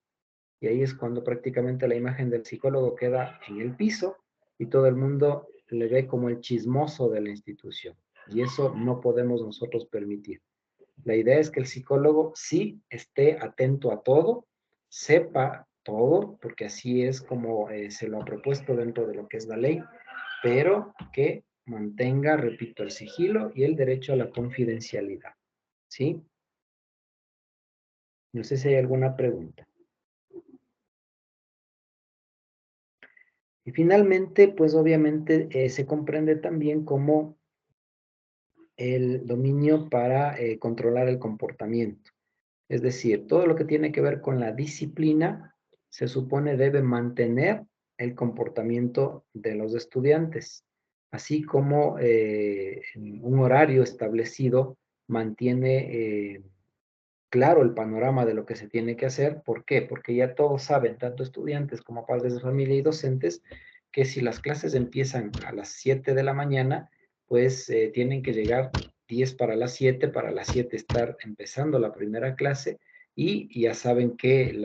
Y ahí es cuando prácticamente la imagen del psicólogo queda en el piso y todo el mundo le ve como el chismoso de la institución. Y eso no podemos nosotros permitir. La idea es que el psicólogo sí esté atento a todo, sepa todo, porque así es como se lo ha propuesto dentro de lo que es la ley, pero que mantenga, repito, el sigilo y el derecho a la confidencialidad. ¿Sí? No sé si hay alguna pregunta. Y finalmente, pues obviamente se comprende también como el dominio para controlar el comportamiento. Es decir, todo lo que tiene que ver con la disciplina se supone debe mantener el comportamiento de los estudiantes, así como un horario establecido mantiene claro el panorama de lo que se tiene que hacer. ¿Por qué? Porque ya todos saben, tanto estudiantes como padres de familia y docentes, que si las clases empiezan a las 7 de la mañana, pues tienen que llegar 10 para las 7 estar empezando la primera clase y ya saben que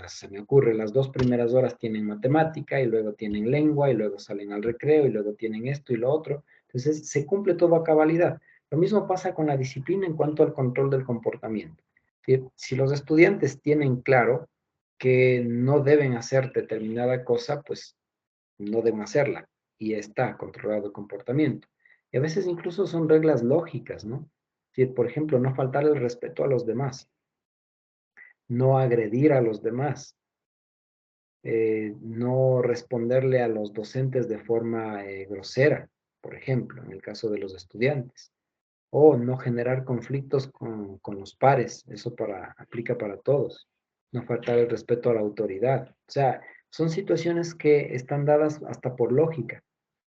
se me ocurre, las 2 primeras horas tienen matemática y luego tienen lengua y luego salen al recreo y luego tienen esto y lo otro. Entonces se cumple todo a cabalidad. Lo mismo pasa con la disciplina en cuanto al control del comportamiento. Si los estudiantes tienen claro que no deben hacer determinada cosa, pues no deben hacerla y está controlado el comportamiento. Y a veces incluso son reglas lógicas, ¿no? Si, por ejemplo, no faltar el respeto a los demás. no agredir a los demás, no responderle a los docentes de forma grosera, por ejemplo, en el caso de los estudiantes, o no generar conflictos con los pares, eso aplica para todos, no faltar el respeto a la autoridad. O sea, son situaciones que están dadas hasta por lógica,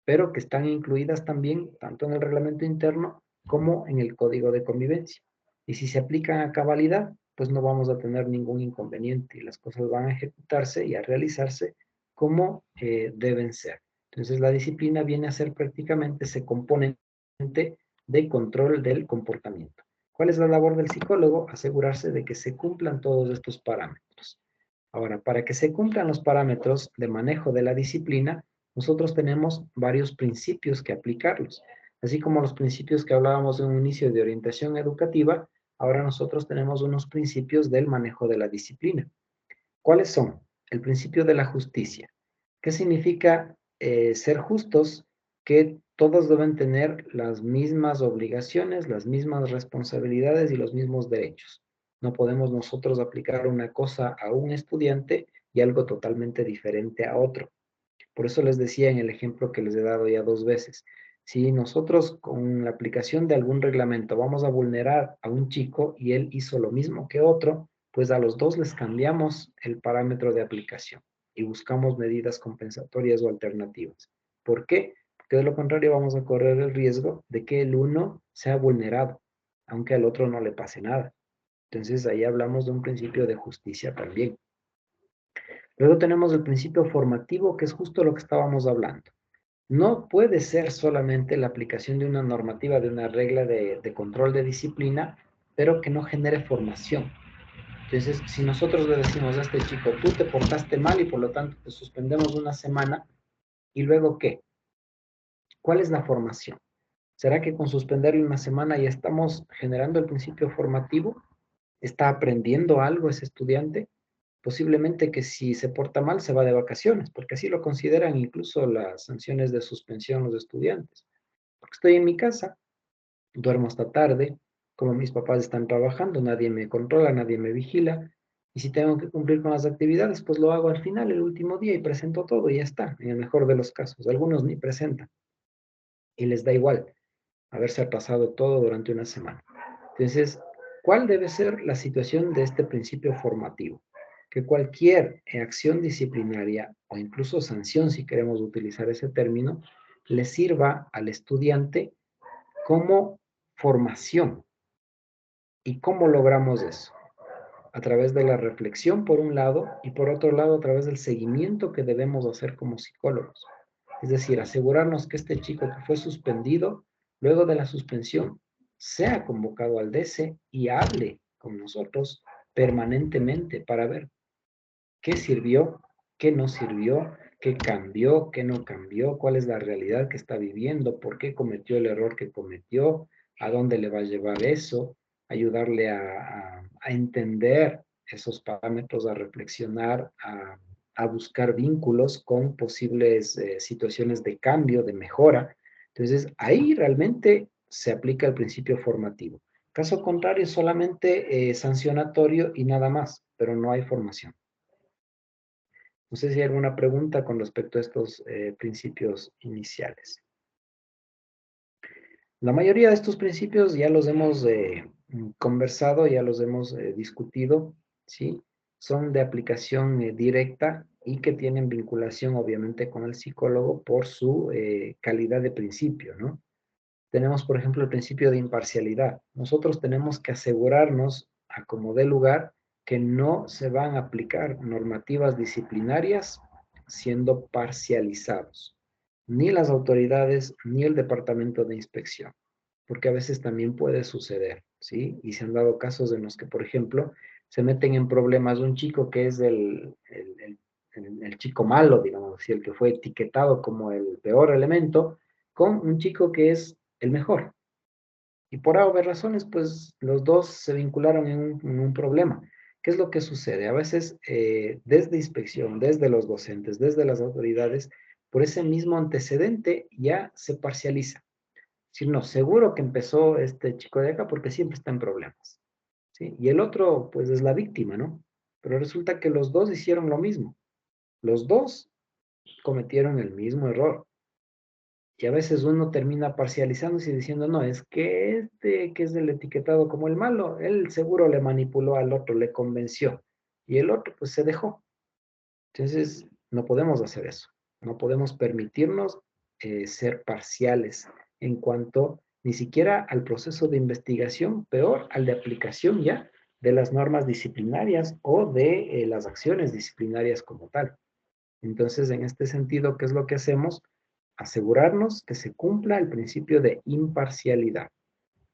pero que están incluidas también tanto en el reglamento interno como en el código de convivencia. Y si se aplican a cabalidad, pues no vamos a tener ningún inconveniente y las cosas van a ejecutarse y a realizarse como deben ser. Entonces la disciplina viene a ser prácticamente ese componente de control del comportamiento. ¿Cuál es la labor del psicólogo? Asegurarse de que se cumplan todos estos parámetros. Ahora, para que se cumplan los parámetros de manejo de la disciplina, nosotros tenemos varios principios que aplicarlos. Así como los principios que hablábamos en un inicio de orientación educativa, ahora nosotros tenemos unos principios del manejo de la disciplina. ¿Cuáles son? El principio de la justicia. ¿Qué significa ser justos? Que todos deben tener las mismas obligaciones, las mismas responsabilidades y los mismos derechos. No podemos nosotros aplicar una cosa a un estudiante y algo totalmente diferente a otro. Por eso les decía en el ejemplo que les he dado ya 2 veces, si nosotros con la aplicación de algún reglamento vamos a vulnerar a un chico y él hizo lo mismo que otro, pues a los dos les cambiamos el parámetro de aplicación y buscamos medidas compensatorias o alternativas. ¿Por qué? Porque de lo contrario vamos a correr el riesgo de que el uno sea vulnerado, aunque al otro no le pase nada. Entonces ahí hablamos de un principio de justicia también. Luego tenemos el principio formativo, que es justo lo que estábamos hablando. No puede ser solamente la aplicación de una normativa, de una regla de control de disciplina, pero que no genere formación. Entonces, si nosotros le decimos a este chico, tú te portaste mal y por lo tanto te suspendemos una semana, ¿y luego qué? ¿Cuál es la formación? ¿Será que con suspenderle una semana ya estamos generando el principio formativo? ¿Está aprendiendo algo ese estudiante? Posiblemente que si se porta mal se va de vacaciones, porque así lo consideran incluso las sanciones de suspensión los estudiantes. Porque estoy en mi casa, duermo hasta tarde, como mis papás están trabajando, nadie me controla, nadie me vigila, y si tengo que cumplir con las actividades, pues lo hago al final, el último día, y presento todo y ya está, en el mejor de los casos. Algunos ni presentan, y les da igual haberse atrasado todo durante una semana. Entonces, ¿cuál debe ser la situación de este principio formativo? Que cualquier acción disciplinaria o incluso sanción, si queremos utilizar ese término, le sirva al estudiante como formación. ¿Y cómo logramos eso? A través de la reflexión, por un lado, y por otro lado, a través del seguimiento que debemos hacer como psicólogos. Es decir, asegurarnos que este chico que fue suspendido, luego de la suspensión, sea convocado al DC y hable con nosotros permanentemente para ver qué sirvió, qué no sirvió, qué cambió, qué no cambió, cuál es la realidad que está viviendo, por qué cometió el error que cometió, a dónde le va a llevar eso, ayudarle a entender esos parámetros, a reflexionar, a buscar vínculos con posibles situaciones de cambio, de mejora. Entonces, ahí realmente se aplica el principio formativo. Caso contrario, solamente sancionatorio y nada más, pero no hay formación. No sé si hay alguna pregunta con respecto a estos principios iniciales. La mayoría de estos principios ya los hemos conversado, ya los hemos discutido, ¿sí? Son de aplicación directa y que tienen vinculación obviamente con el psicólogo por su calidad de principio, ¿no? Tenemos, por ejemplo, el principio de imparcialidad. Nosotros tenemos que asegurarnos, a como dé lugar, que no se van a aplicar normativas disciplinarias siendo parcializados, ni las autoridades ni el departamento de inspección, porque a veces también puede suceder, ¿sí? Y se han dado casos en los que, por ejemplo, se meten en problemas un chico que es el chico malo, digamos así, el que fue etiquetado como el peor elemento, con un chico que es el mejor. Y por haber razones, pues los dos se vincularon en un problema. ¿Qué es lo que sucede? A veces desde inspección, desde los docentes, desde las autoridades, por ese mismo antecedente ya se parcializa. Si no, seguro que empezó este chico de acá porque siempre está en problemas. ¿sí? Y el otro, pues, es la víctima, ¿no? Pero resulta que los dos hicieron lo mismo. Los dos cometieron el mismo error. Y a veces uno termina parcializándose y diciendo, no, es que este que es del etiquetado como el malo, él seguro le manipuló al otro, le convenció. Y el otro, pues, se dejó. Entonces, no podemos hacer eso. No podemos permitirnos ser parciales en cuanto ni siquiera al proceso de investigación, peor al de aplicación ya de las normas disciplinarias o de las acciones disciplinarias como tal. Entonces, en este sentido, ¿qué es lo que hacemos? Asegurarnos que se cumpla el principio de imparcialidad.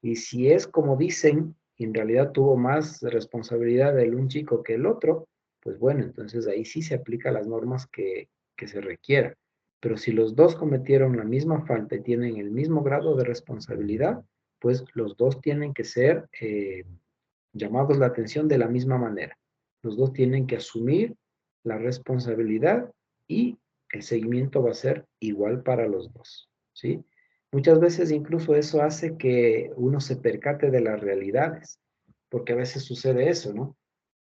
Y si es como dicen, y en realidad tuvo más responsabilidad el un chico que el otro, pues bueno, entonces ahí sí se aplican las normas que se requiera. Pero si los dos cometieron la misma falta y tienen el mismo grado de responsabilidad, pues los dos tienen que ser llamados la atención de la misma manera. Los dos tienen que asumir la responsabilidad y el seguimiento va a ser igual para los dos, ¿sí? Muchas veces incluso eso hace que uno se percate de las realidades, porque a veces sucede eso, ¿no?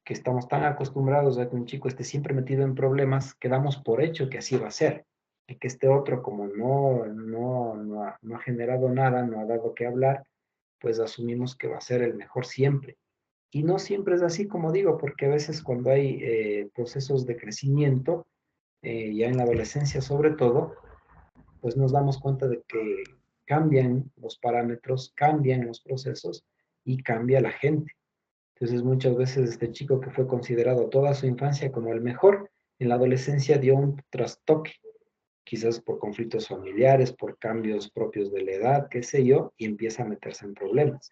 Que estamos tan acostumbrados a que un chico esté siempre metido en problemas, que damos por hecho que así va a ser, y que este otro, como no ha generado nada, no ha dado que hablar, pues asumimos que va a ser el mejor siempre. Y no siempre es así, como digo, porque a veces cuando hay procesos de crecimiento, ya en la adolescencia sobre todo, pues nos damos cuenta de que cambian los parámetros, cambian los procesos y cambia la gente. Entonces muchas veces este chico que fue considerado toda su infancia como el mejor, en la adolescencia dio un trastoque, quizás por conflictos familiares, por cambios propios de la edad, qué sé yo, y empieza a meterse en problemas.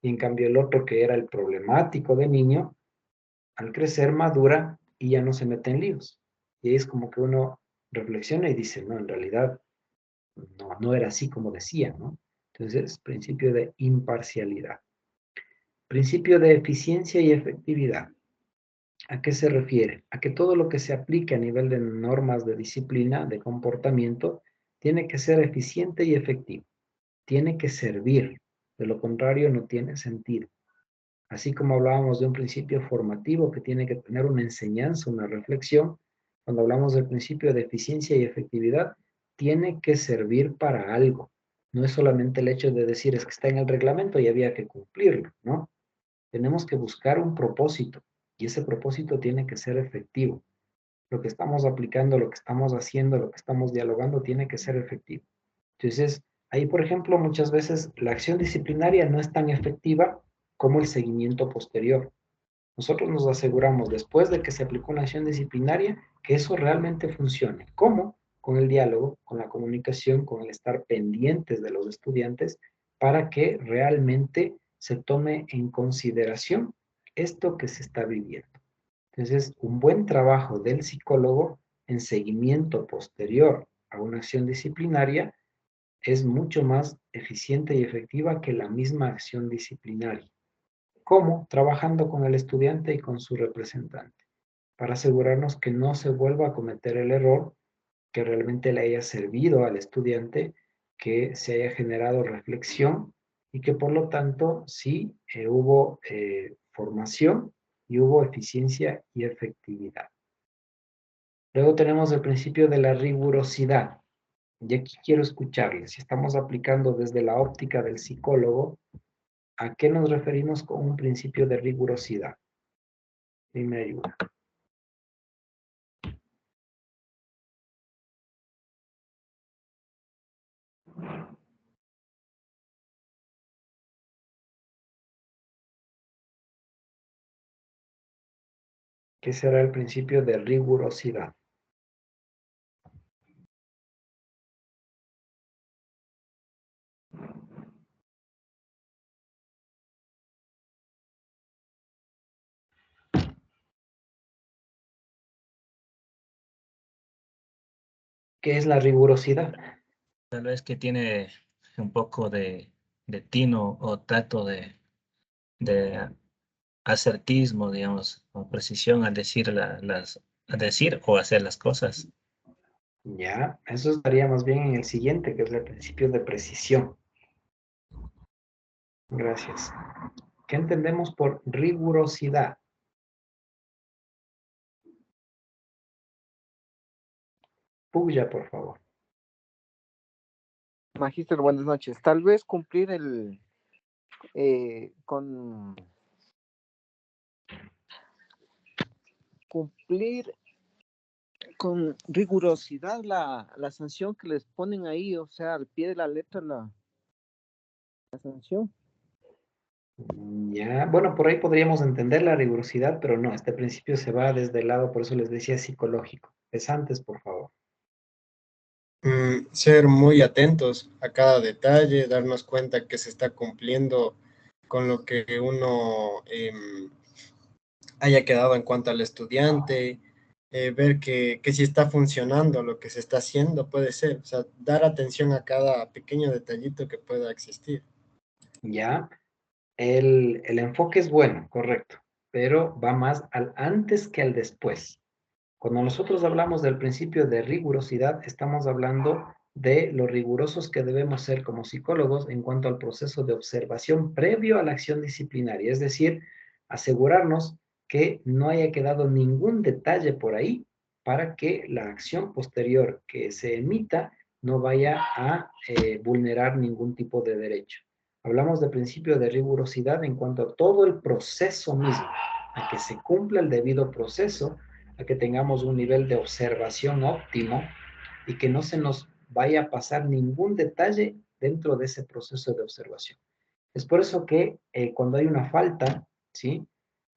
Y en cambio el otro que era el problemático de niño, al crecer madura y ya no se mete en líos. Y ahí es como que uno reflexiona y dice, no, en realidad no era así como decía, ¿no? Entonces, principio de imparcialidad. Principio de eficiencia y efectividad. ¿A qué se refiere? A que todo lo que se aplique a nivel de normas de disciplina, de comportamiento, tiene que ser eficiente y efectivo. Tiene que servir. De lo contrario, no tiene sentido. Así como hablábamos de un principio formativo que tiene que tener una enseñanza, una reflexión, cuando hablamos del principio de eficiencia y efectividad, tiene que servir para algo. No es solamente el hecho de decir es que está en el reglamento y había que cumplirlo, ¿no? Tenemos que buscar un propósito y ese propósito tiene que ser efectivo. Lo que estamos aplicando, lo que estamos haciendo, lo que estamos dialogando tiene que ser efectivo. Entonces, ahí, por ejemplo, muchas veces la acción disciplinaria no es tan efectiva como el seguimiento posterior. Nosotros nos aseguramos, después de que se aplicó una acción disciplinaria, que eso realmente funcione. ¿Cómo? Con el diálogo, con la comunicación, con el estar pendientes de los estudiantes para que realmente se tome en consideración esto que se está viviendo. Entonces, un buen trabajo del psicólogo en seguimiento posterior a una acción disciplinaria es mucho más eficiente y efectiva que la misma acción disciplinaria. ¿Cómo? Trabajando con el estudiante y con su representante, para asegurarnos que no se vuelva a cometer el error, que realmente le haya servido al estudiante, que se haya generado reflexión y que por lo tanto sí hubo formación y hubo eficiencia y efectividad. Luego tenemos el principio de la rigurosidad. Y aquí quiero escucharles. Si estamos aplicando desde la óptica del psicólogo, ¿a qué nos referimos con un principio de rigurosidad? Dime ayuda. ¿Qué será el principio de rigurosidad? ¿Qué es la rigurosidad? Tal vez que tiene un poco de tino o trato de asertismo, digamos, o precisión al decir al decir o hacer las cosas. Ya, eso estaría más bien en el siguiente, que es el principio de precisión. Gracias. ¿Qué entendemos por rigurosidad? Puya, por favor. Magíster, buenas noches. Tal vez cumplir cumplir con rigurosidad la sanción que les ponen ahí, o sea, al pie de la letra la sanción. Ya, bueno, por ahí podríamos entender la rigurosidad, pero no, este principio se va desde el lado, por eso les decía psicológico. Pesantes, por favor. Ser muy atentos a cada detalle, darnos cuenta que se está cumpliendo con lo que uno haya quedado en cuanto al estudiante, ver que si está funcionando lo que se está haciendo, puede ser, o sea, dar atención a cada pequeño detallito que pueda existir. Ya, el enfoque es bueno, correcto, pero va más al antes que al después. Cuando nosotros hablamos del principio de rigurosidad, estamos hablando de lo rigurosos que debemos ser como psicólogos en cuanto al proceso de observación previo a la acción disciplinaria, es decir, asegurarnos que no haya quedado ningún detalle por ahí para que la acción posterior que se emita no vaya a vulnerar ningún tipo de derecho. Hablamos de principio de rigurosidad en cuanto a todo el proceso mismo, a que se cumpla el debido proceso, a que tengamos un nivel de observación óptimo y que no se nos vaya a pasar ningún detalle dentro de ese proceso de observación. Es por eso que cuando hay una falta, ¿sí?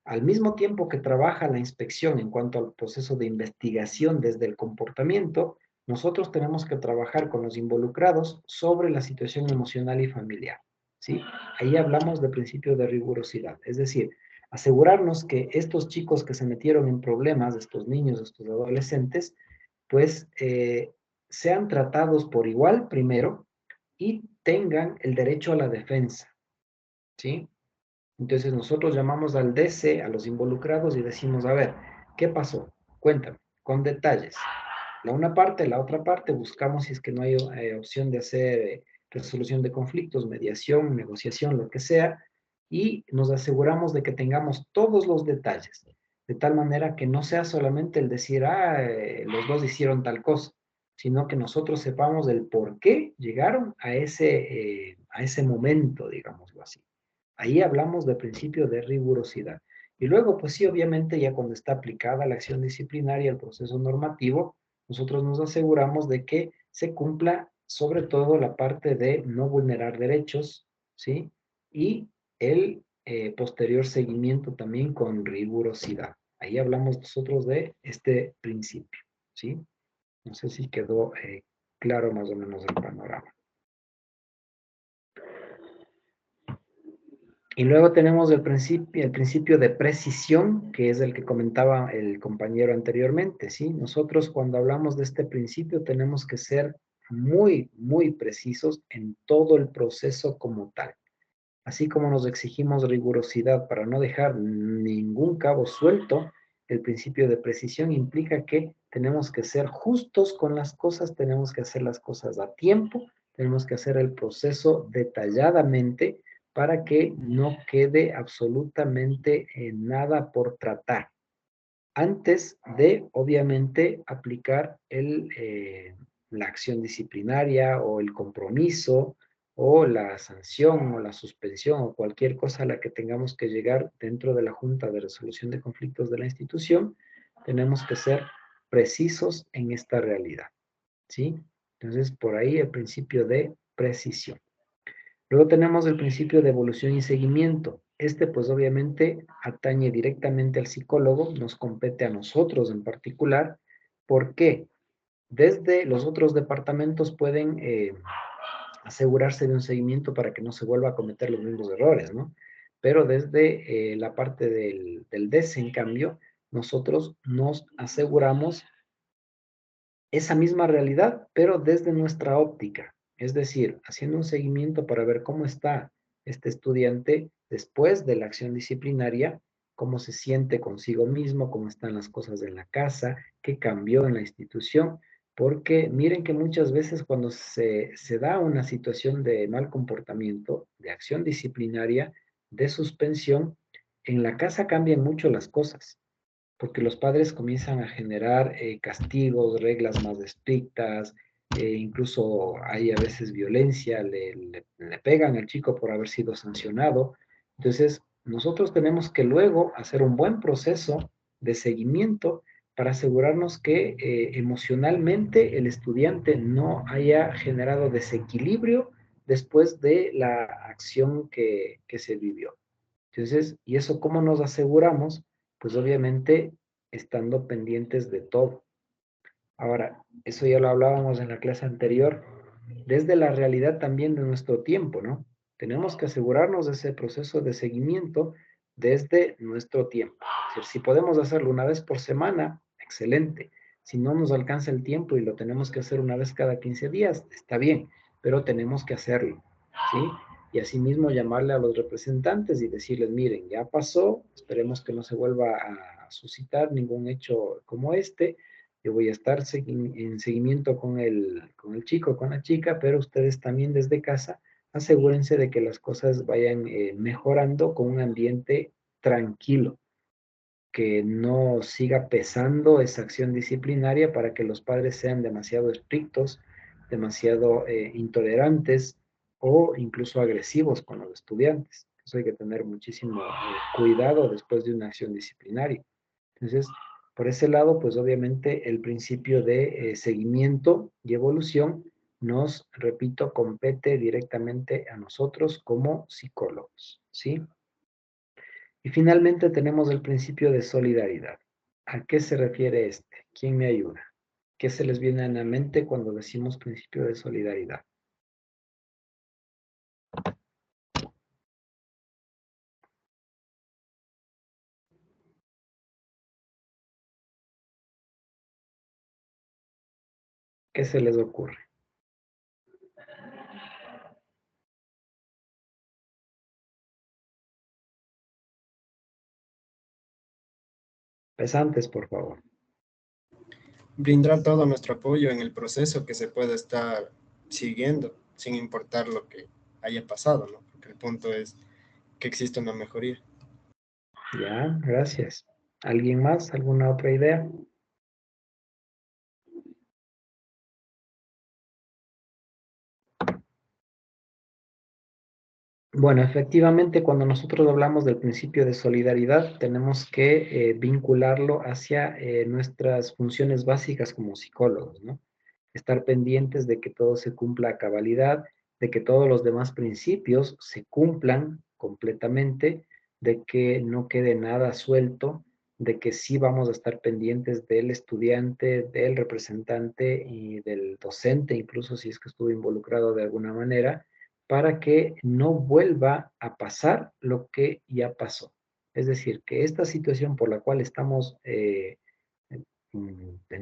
Al mismo tiempo que trabaja la inspección en cuanto al proceso de investigación desde el comportamiento, nosotros tenemos que trabajar con los involucrados sobre la situación emocional y familiar, ¿sí? Ahí hablamos de principio de rigurosidad, es decir, asegurarnos que estos chicos que se metieron en problemas, estos niños, estos adolescentes, pues sean tratados por igual primero y tengan el derecho a la defensa, ¿sí? Entonces nosotros llamamos al DC, a los involucrados, y decimos, a ver, ¿qué pasó? Cuéntame, con detalles. La una parte, la otra parte, buscamos si es que no hay opción de hacer resolución de conflictos, mediación, negociación, lo que sea, y nos aseguramos de que tengamos todos los detalles, de tal manera que no sea solamente el decir, los dos hicieron tal cosa, sino que nosotros sepamos el por qué llegaron a ese momento, digámoslo así. Ahí hablamos de principio de rigurosidad. Y luego, pues sí, obviamente ya cuando está aplicada la acción disciplinaria, el proceso normativo, nosotros nos aseguramos de que se cumpla sobre todo la parte de no vulnerar derechos, ¿sí? Y el posterior seguimiento también con rigurosidad. Ahí hablamos nosotros de este principio, ¿sí? No sé si quedó claro más o menos el panorama. Y luego tenemos el principio de precisión, que es el que comentaba el compañero anteriormente, ¿sí? Nosotros cuando hablamos de este principio tenemos que ser muy, muy precisos en todo el proceso como tal. Así como nos exigimos rigurosidad para no dejar ningún cabo suelto, el principio de precisión implica que tenemos que ser justos con las cosas, tenemos que hacer las cosas a tiempo, tenemos que hacer el proceso detalladamente para que no quede absolutamente nada por tratar. Antes de, obviamente, aplicar la acción disciplinaria o el compromiso o la sanción o la suspensión o cualquier cosa a la que tengamos que llegar dentro de la Junta de Resolución de Conflictos de la institución, tenemos que ser precisos en esta realidad, ¿sí? Entonces, por ahí el principio de precisión. Luego tenemos el principio de evolución y seguimiento. Este, pues obviamente, atañe directamente al psicólogo, nos compete a nosotros en particular. ¿Por qué? Desde los otros departamentos pueden asegurarse de un seguimiento para que no se vuelva a cometer los mismos errores, ¿no? Pero desde la parte del DES, en cambio, nosotros nos aseguramos esa misma realidad, pero desde nuestra óptica. Es decir, haciendo un seguimiento para ver cómo está este estudiante después de la acción disciplinaria, cómo se siente consigo mismo, cómo están las cosas en la casa, qué cambió en la institución, porque miren que muchas veces cuando se da una situación de mal comportamiento, de acción disciplinaria, de suspensión, en la casa cambian mucho las cosas, porque los padres comienzan a generar castigos, reglas más estrictas, incluso hay a veces violencia, le pegan al chico por haber sido sancionado. Entonces, nosotros tenemos que luego hacer un buen proceso de seguimiento para asegurarnos que emocionalmente el estudiante no haya generado desequilibrio después de la acción que se vivió. Entonces, ¿y eso cómo nos aseguramos? Pues obviamente estando pendientes de todo. Ahora, eso ya lo hablábamos en la clase anterior, desde la realidad también de nuestro tiempo, ¿no? Tenemos que asegurarnos de ese proceso de seguimiento desde nuestro tiempo. Es decir, si podemos hacerlo una vez por semana, excelente. Si no nos alcanza el tiempo y lo tenemos que hacer una vez cada 15 días, está bien, pero tenemos que hacerlo, ¿sí? Y asimismo llamarle a los representantes y decirles, miren, ya pasó, esperemos que no se vuelva a suscitar ningún hecho como este. Yo voy a estar en seguimiento con el chico, con la chica, pero ustedes también desde casa asegúrense de que las cosas vayan mejorando con un ambiente tranquilo, que no siga pesando esa acción disciplinaria para que los padres sean demasiado estrictos, demasiado intolerantes o incluso agresivos con los estudiantes. Eso hay que tener muchísimo cuidado después de una acción disciplinaria. Entonces, por ese lado, pues obviamente el principio de seguimiento y evolución nos, repito, compete directamente a nosotros como psicólogos, ¿sí? Y finalmente tenemos el principio de solidaridad. ¿A qué se refiere este? ¿Quién me ayuda? ¿Qué se les viene a la mente cuando decimos principio de solidaridad? ¿Qué se les ocurre? Pesantes, por favor. Brindar todo nuestro apoyo en el proceso que se puede estar siguiendo, sin importar lo que haya pasado, ¿no? Porque el punto es que existe una mejoría. Ya, gracias. ¿Alguien más? ¿Alguna otra idea? Bueno, efectivamente, cuando nosotros hablamos del principio de solidaridad, tenemos que vincularlo hacia nuestras funciones básicas como psicólogos, ¿no? Estar pendientes de que todo se cumpla a cabalidad, de que todos los demás principios se cumplan completamente, de que no quede nada suelto, de que sí vamos a estar pendientes del estudiante, del representante y del docente, incluso si es que estuvo involucrado de alguna manera, para que no vuelva a pasar lo que ya pasó. Es decir, que esta situación por la cual estamos en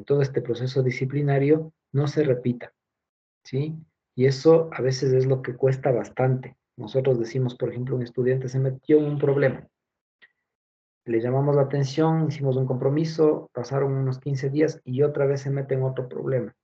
todo este proceso disciplinario no se repita, ¿sí? Y eso a veces es lo que cuesta bastante. Nosotros decimos, por ejemplo, un estudiante se metió en un problema, le llamamos la atención, hicimos un compromiso, pasaron unos 15 días y otra vez se mete en otro problema.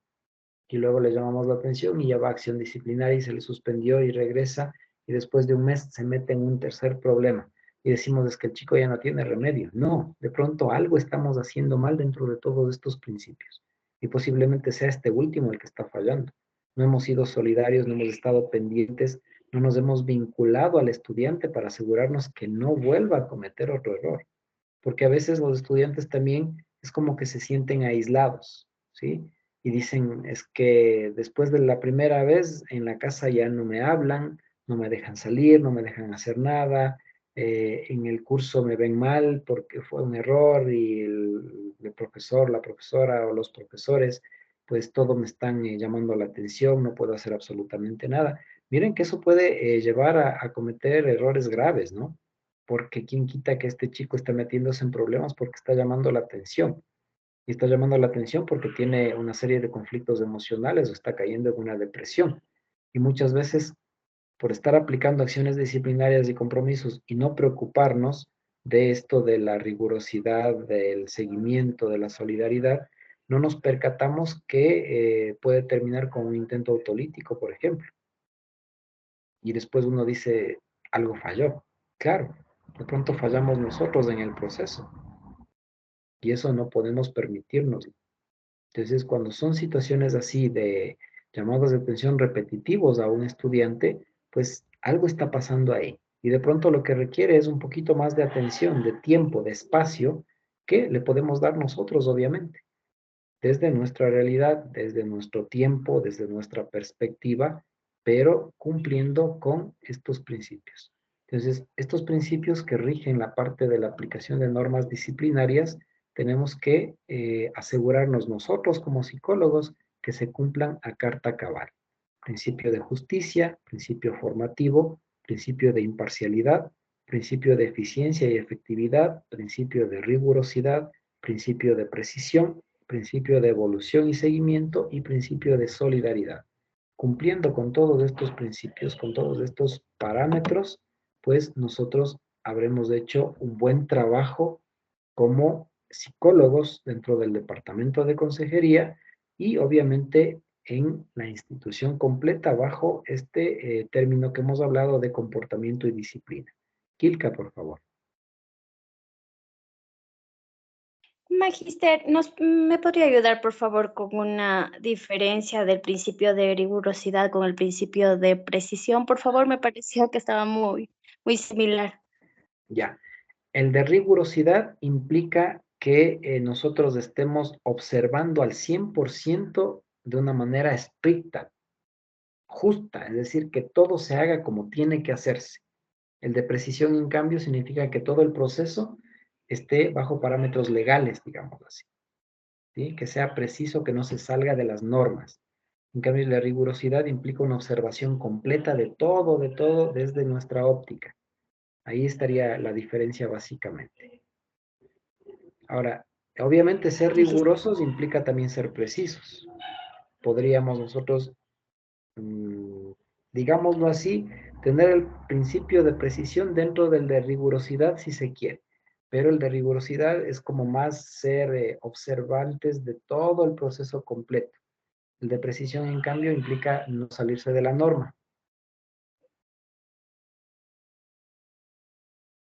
Y luego le llamamos la atención y ya va a acción disciplinaria y se le suspendió y regresa y después de un mes se mete en un tercer problema. Y decimos, es que el chico ya no tiene remedio. No, de pronto algo estamos haciendo mal dentro de todos estos principios. Y posiblemente sea este último el que está fallando. No hemos sido solidarios, no hemos estado pendientes, no nos hemos vinculado al estudiante para asegurarnos que no vuelva a cometer otro error. Porque a veces los estudiantes también es como que se sienten aislados, ¿sí? Y dicen, es que después de la primera vez en la casa ya no me hablan, no me dejan salir, no me dejan hacer nada, en el curso me ven mal porque fue un error y el profesor, la profesora o los profesores, pues todo me están llamando la atención, no puedo hacer absolutamente nada. Miren que eso puede llevar a cometer errores graves, ¿no? Porque quién quita que este chico está metiéndose en problemas porque está llamando la atención. Y está llamando la atención porque tiene una serie de conflictos emocionales o está cayendo en una depresión. Y muchas veces, por estar aplicando acciones disciplinarias y compromisos y no preocuparnos de esto de la rigurosidad, del seguimiento, de la solidaridad, no nos percatamos que puede terminar con un intento autolítico, por ejemplo. Y después uno dice, algo falló. Claro, de pronto fallamos nosotros en el proceso y eso no podemos permitirnos. Entonces, cuando son situaciones así de llamados de atención repetitivos a un estudiante, pues algo está pasando ahí. Y de pronto lo que requiere es un poquito más de atención, de tiempo, de espacio, que le podemos dar nosotros, obviamente, desde nuestra realidad, desde nuestro tiempo, desde nuestra perspectiva, pero cumpliendo con estos principios. Entonces, estos principios que rigen la parte de la aplicación de normas disciplinarias, tenemos que asegurarnos nosotros como psicólogos que se cumplan a carta cabal. Principio de justicia, principio formativo, principio de imparcialidad, principio de eficiencia y efectividad, principio de rigurosidad, principio de precisión, principio de evolución y seguimiento y principio de solidaridad. Cumpliendo con todos estos principios, con todos estos parámetros, pues nosotros habremos hecho un buen trabajo como psicólogos dentro del departamento de consejería y obviamente en la institución completa bajo este término que hemos hablado de comportamiento y disciplina. Kilka, por favor. Magister, ¿me podría ayudar, por favor, con una diferencia del principio de rigurosidad con el principio de precisión? Por favor, me pareció que estaba muy similar. Ya. El de rigurosidad implica que nosotros estemos observando al 100% de una manera estricta, justa, es decir, que todo se haga como tiene que hacerse. El de precisión, en cambio, significa que todo el proceso esté bajo parámetros legales, digamos así, ¿sí? Que sea preciso, que no se salga de las normas. En cambio, la rigurosidad implica una observación completa de todo, desde nuestra óptica. Ahí estaría la diferencia básicamente. Ahora, obviamente ser rigurosos implica también ser precisos. Podríamos nosotros, digámoslo así, tener el principio de precisión dentro del de rigurosidad si se quiere, pero el de rigurosidad es como más ser observantes de todo el proceso completo. El de precisión, en cambio, implica no salirse de la norma.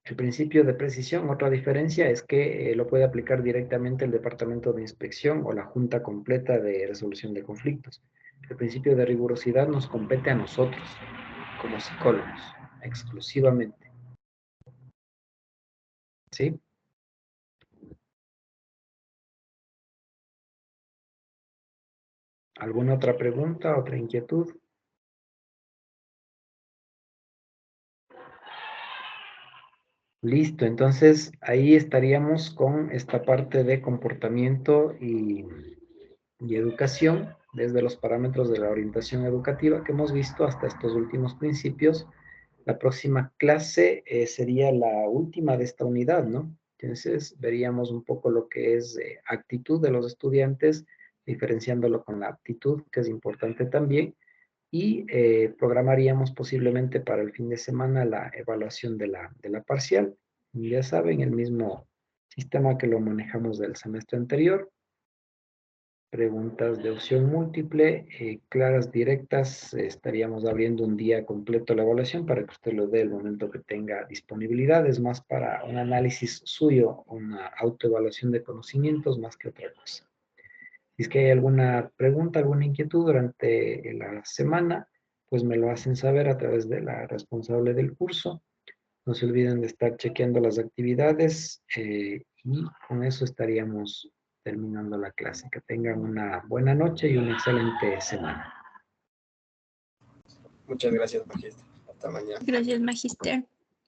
El principio de precisión, otra diferencia es que lo puede aplicar directamente el Departamento de Inspección o la Junta Completa de Resolución de Conflictos. El principio de rigurosidad nos compete a nosotros, como psicólogos, exclusivamente. ¿Sí? ¿Alguna otra pregunta, otra inquietud? Listo, entonces ahí estaríamos con esta parte de comportamiento y educación desde los parámetros de la orientación educativa que hemos visto hasta estos últimos principios. La próxima clase sería la última de esta unidad, ¿no? Entonces veríamos un poco lo que es actitud de los estudiantes, diferenciándolo con la aptitud, que es importante también, y programaríamos posiblemente para el fin de semana la evaluación de la parcial. Ya saben, el mismo sistema que lo manejamos del semestre anterior. Preguntas de opción múltiple, claras, directas. Estaríamos abriendo un día completo la evaluación para que usted lo dé el momento que tenga disponibilidad. Es más para un análisis suyo, una autoevaluación de conocimientos más que otra cosa. Si es que hay alguna pregunta, alguna inquietud durante la semana, pues me lo hacen saber a través de la responsable del curso. No se olviden de estar chequeando las actividades y con eso estaríamos terminando la clase. Que tengan una buena noche y una excelente semana. Muchas gracias, Magister. Hasta mañana. Gracias, Magister.